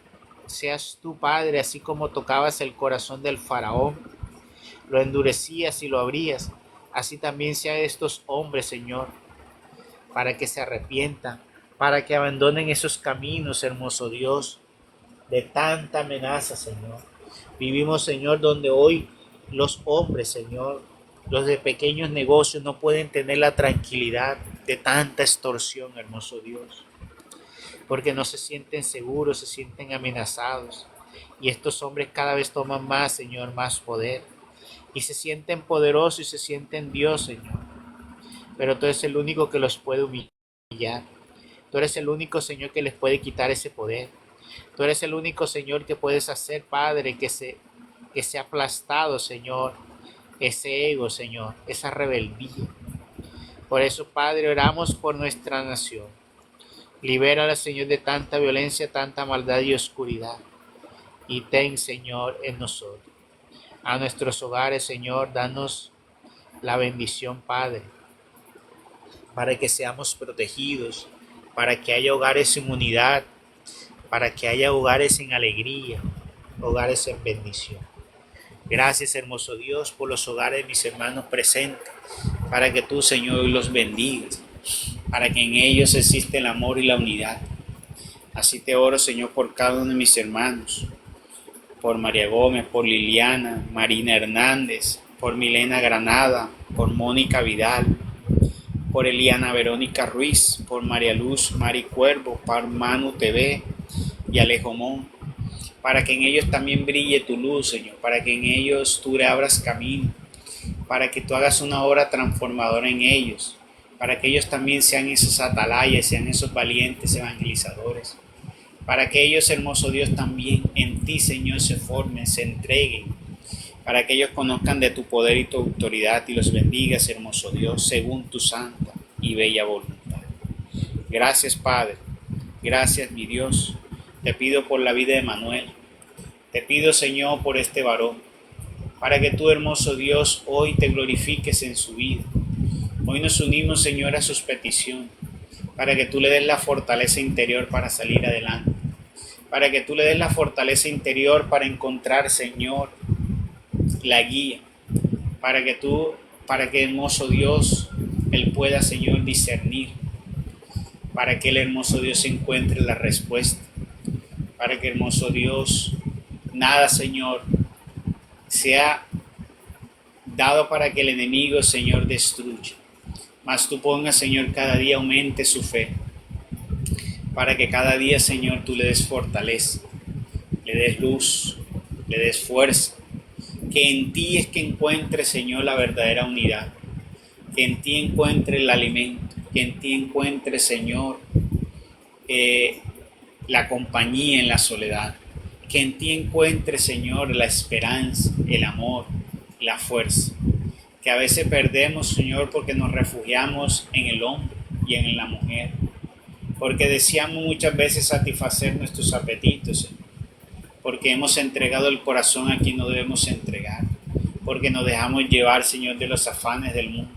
seas tú, Padre, así como tocabas el corazón del faraón, lo endurecías y lo abrías, así también sea estos hombres, Señor, para que se arrepientan, para que abandonen esos caminos, hermoso Dios, de tanta amenaza, Señor. Vivimos, Señor, donde hoy los hombres, Señor, los de pequeños negocios no pueden tener la tranquilidad de tanta extorsión, hermoso Dios, porque no se sienten seguros, se sienten amenazados. Y estos hombres cada vez toman más, Señor, más poder. Y se sienten poderosos y se sienten Dios, Señor. Pero tú eres el único que los puede humillar. Tú eres el único, Señor, que les puede quitar ese poder. Tú eres el único, Señor, que puedes hacer, Padre, que sea aplastado, Señor, ese ego, Señor, esa rebeldía. Por eso, Padre, oramos por nuestra nación. Libérala, Señor, de tanta violencia, tanta maldad y oscuridad. Y ten, Señor, en nosotros. A nuestros hogares, Señor, danos la bendición, Padre, para que seamos protegidos, para que haya hogares en unidad, para que haya hogares en alegría, hogares en bendición. Gracias, hermoso Dios, por los hogares de mis hermanos presentes, para que tú, Señor, los bendigas, para que en ellos existe el amor y la unidad. Así te oro, Señor, por cada uno de mis hermanos, por María Gómez, por Liliana, Marina Hernández, por Milena Granada, por Mónica Vidal, por Eliana Verónica Ruiz, por María Luz Mari Cuervo, por Manu TV y Alejo Mon, para que en ellos también brille tu luz, Señor, para que en ellos tú le abras camino, para que tú hagas una obra transformadora en ellos, para que ellos también sean esos atalayas, sean esos valientes evangelizadores, para que ellos, hermoso Dios, también en ti, Señor, se formen, se entreguen, para que ellos conozcan de tu poder y tu autoridad y los bendigas, hermoso Dios, según tu santa y bella voluntad. Gracias, Padre. Gracias, mi Dios. Te pido por la vida de Manuel. Te pido, Señor, por este varón, para que tú, hermoso Dios, hoy te glorifiques en su vida. Hoy nos unimos, Señor, a sus peticiones, para que tú le des la fortaleza interior para salir adelante, para que tú le des la fortaleza interior para encontrar, Señor, la guía, para que, hermoso Dios, él pueda, Señor, discernir, para que el hermoso Dios encuentre la respuesta, para que, hermoso Dios, nada, Señor, sea dado para que el enemigo, Señor, destruya. Mas tú pongas, Señor, cada día aumente su fe, para que cada día, Señor, tú le des fortaleza, le des luz, le des fuerza, que en ti es que encuentre, Señor, la verdadera unidad, que en ti encuentre el alimento, que en ti encuentre, Señor, la compañía en la soledad, que en ti encuentre, Señor, la esperanza, el amor, la fuerza, que a veces perdemos, Señor, porque nos refugiamos en el hombre y en la mujer, porque deseamos muchas veces satisfacer nuestros apetitos, Señor, porque hemos entregado el corazón a quien no debemos entregar, porque nos dejamos llevar, Señor, de los afanes del mundo.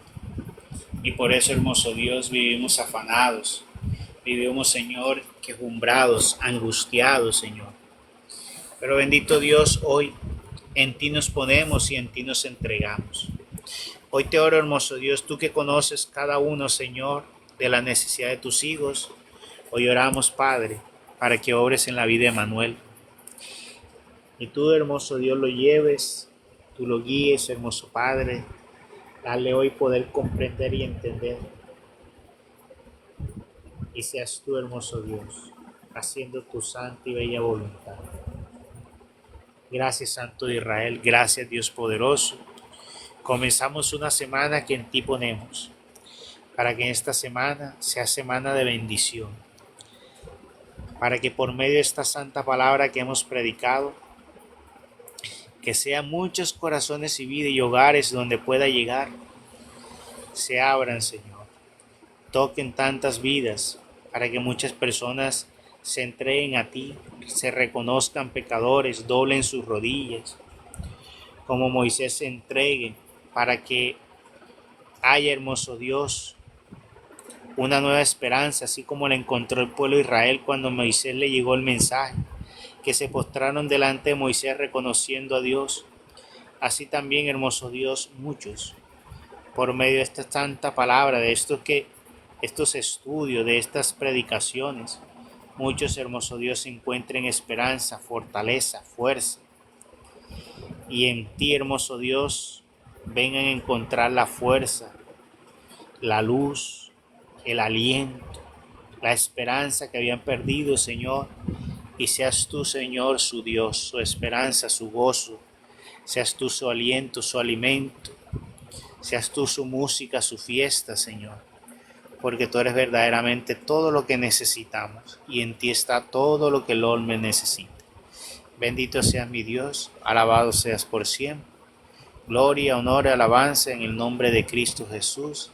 Y por eso, hermoso Dios, vivimos afanados, vivimos, Señor, quejumbrados, angustiados, Señor. Pero bendito Dios, hoy en ti nos ponemos y en ti nos entregamos. Hoy te oro, hermoso Dios, tú que conoces cada uno, Señor, de la necesidad de tus hijos. Hoy oramos, Padre, para que obres en la vida de Manuel. Y tú, hermoso Dios, lo lleves, tú lo guíes, hermoso Padre. Dale hoy poder comprender y entender. Y seas tú, hermoso Dios, haciendo tu santa y bella voluntad. Gracias, Santo de Israel. Gracias, Dios poderoso. Comenzamos una semana que en ti ponemos. para que esta semana sea semana de bendición, para que por medio de esta santa palabra que hemos predicado, que sean muchos corazones y vidas y hogares donde pueda llegar, se abran, Señor, toquen tantas vidas, para que muchas personas se entreguen a ti, se reconozcan pecadores, doblen sus rodillas, como Moisés se entregue, para que haya, hermoso Dios, una nueva esperanza, así como la encontró el pueblo de Israel cuando Moisés le llegó el mensaje, que se postraron delante de Moisés reconociendo a Dios. Así también, hermoso Dios, muchos, por medio de esta santa palabra, de estos estudios, de estas predicaciones, muchos, hermoso Dios, encuentren esperanza, fortaleza, fuerza. Y en ti, hermoso Dios, vengan a encontrar la fuerza, la luz, el aliento, la esperanza que habían perdido, Señor. Y seas tú, Señor, su Dios, su esperanza, su gozo. Seas tú su aliento, su alimento. Seas tú su música, su fiesta, Señor. Porque tú eres verdaderamente todo lo que necesitamos. Y en ti está todo lo que el hombre necesita. Bendito seas mi Dios, alabado seas por siempre. Gloria, honor y alabanza en el nombre de Cristo Jesús,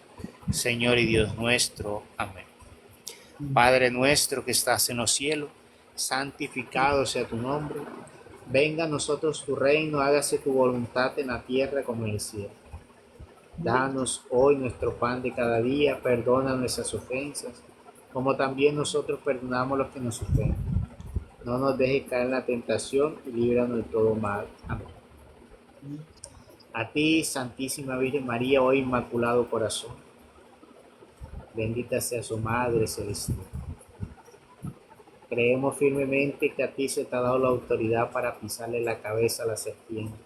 Señor y Dios nuestro. Amén. Padre nuestro que estás en los cielos, santificado sea tu nombre. Venga a nosotros tu reino, hágase tu voluntad en la tierra como en el cielo. Danos hoy nuestro pan de cada día, perdona nuestras ofensas, como también nosotros perdonamos a los que nos ofenden. No nos dejes caer en la tentación y líbranos de todo mal. Amén. A ti, Santísima Virgen María, oh Inmaculado Corazón, bendita sea su Madre Celestial. Creemos firmemente que a ti se te ha dado la autoridad para pisarle la cabeza a la serpiente.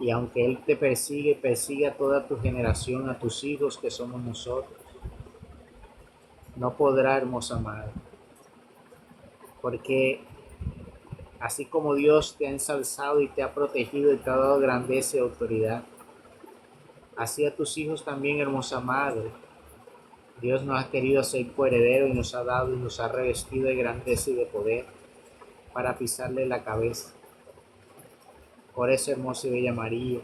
Y aunque él te persigue, persigue a toda tu generación, a tus hijos que somos nosotros, no podrá, hermosa Madre. Porque así como Dios te ha ensalzado y te ha protegido y te ha dado grandeza y autoridad, así a tus hijos también, hermosa Madre, Dios nos ha querido hacer coherederos y nos ha dado y nos ha revestido de grandeza y de poder para pisarle la cabeza. Por eso, hermosa y bella María,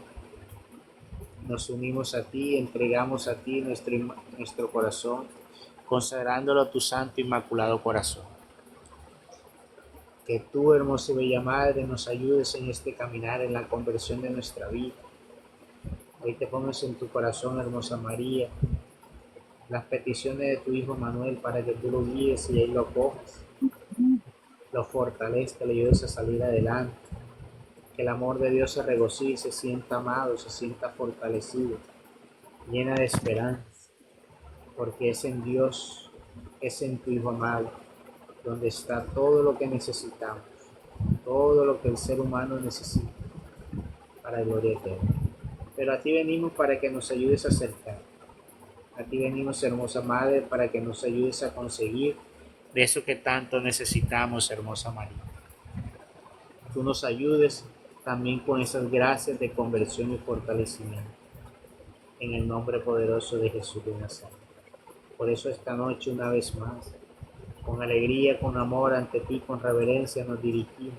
nos unimos a ti, entregamos a ti nuestro corazón, consagrándolo a tu santo inmaculado corazón. Que tú, hermosa y bella Madre, nos ayudes en este caminar, en la conversión de nuestra vida. Hoy te pones en tu corazón, hermosa María, las peticiones de tu Hijo Manuel para que tú lo guíes y él lo cojas, lo fortalezca, le ayudes a salir adelante. Que el amor de Dios se regocije, se sienta amado, se sienta fortalecido, llena de esperanza, porque es en Dios, es en tu Hijo amado, donde está todo lo que necesitamos, todo lo que el ser humano necesita para gloria eterna. Pero a ti venimos para que nos ayudes a acercar. A ti venimos, hermosa Madre, para que nos ayudes a conseguir de eso que tanto necesitamos, hermosa María. Tú nos ayudes también con esas gracias de conversión y fortalecimiento. En el nombre poderoso de Jesús de Nazaret. Por eso esta noche, una vez más, con alegría, con amor ante ti, con reverencia nos dirigimos,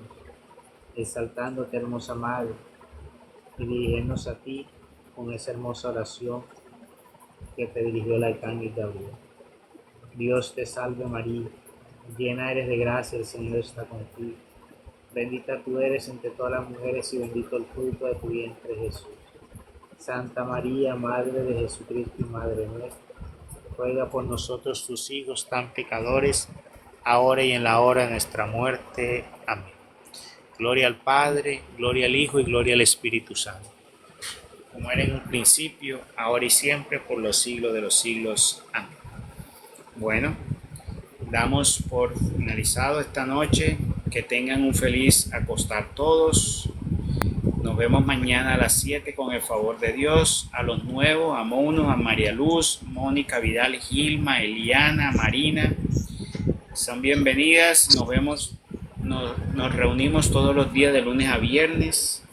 exaltándote, hermosa Madre, y dirigirnos a ti con esa hermosa oración que te dirigió el arcángel Gabriel. Dios te salve María, llena eres de gracia, el Señor está contigo. Bendita tú eres entre todas las mujeres y bendito el fruto de tu vientre Jesús. Santa María, Madre de Jesucristo y Madre nuestra, ruega por nosotros tus hijos tan pecadores, ahora y en la hora de nuestra muerte. Amén. Gloria al Padre, gloria al Hijo y gloria al Espíritu Santo, como era en un principio, ahora y siempre, por los siglos de los siglos. Amén. Bueno, damos por finalizado esta noche. Que tengan un feliz acostar todos. Nos vemos mañana a las 7 con el favor de Dios. A los nuevos, a Mono, a María Luz, Mónica, Vidal, Gilma, Eliana, Marina, son bienvenidas. Nos vemos, nos reunimos todos los días de lunes a viernes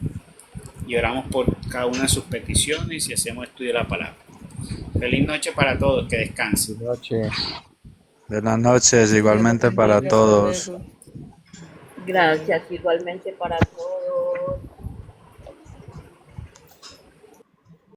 y oramos por cada una de sus peticiones y hacemos estudio de la palabra. Feliz noche para todos, que descansen. Noche. Buenas noches, igualmente para Hasta todos. luego. Gracias, igualmente para todos.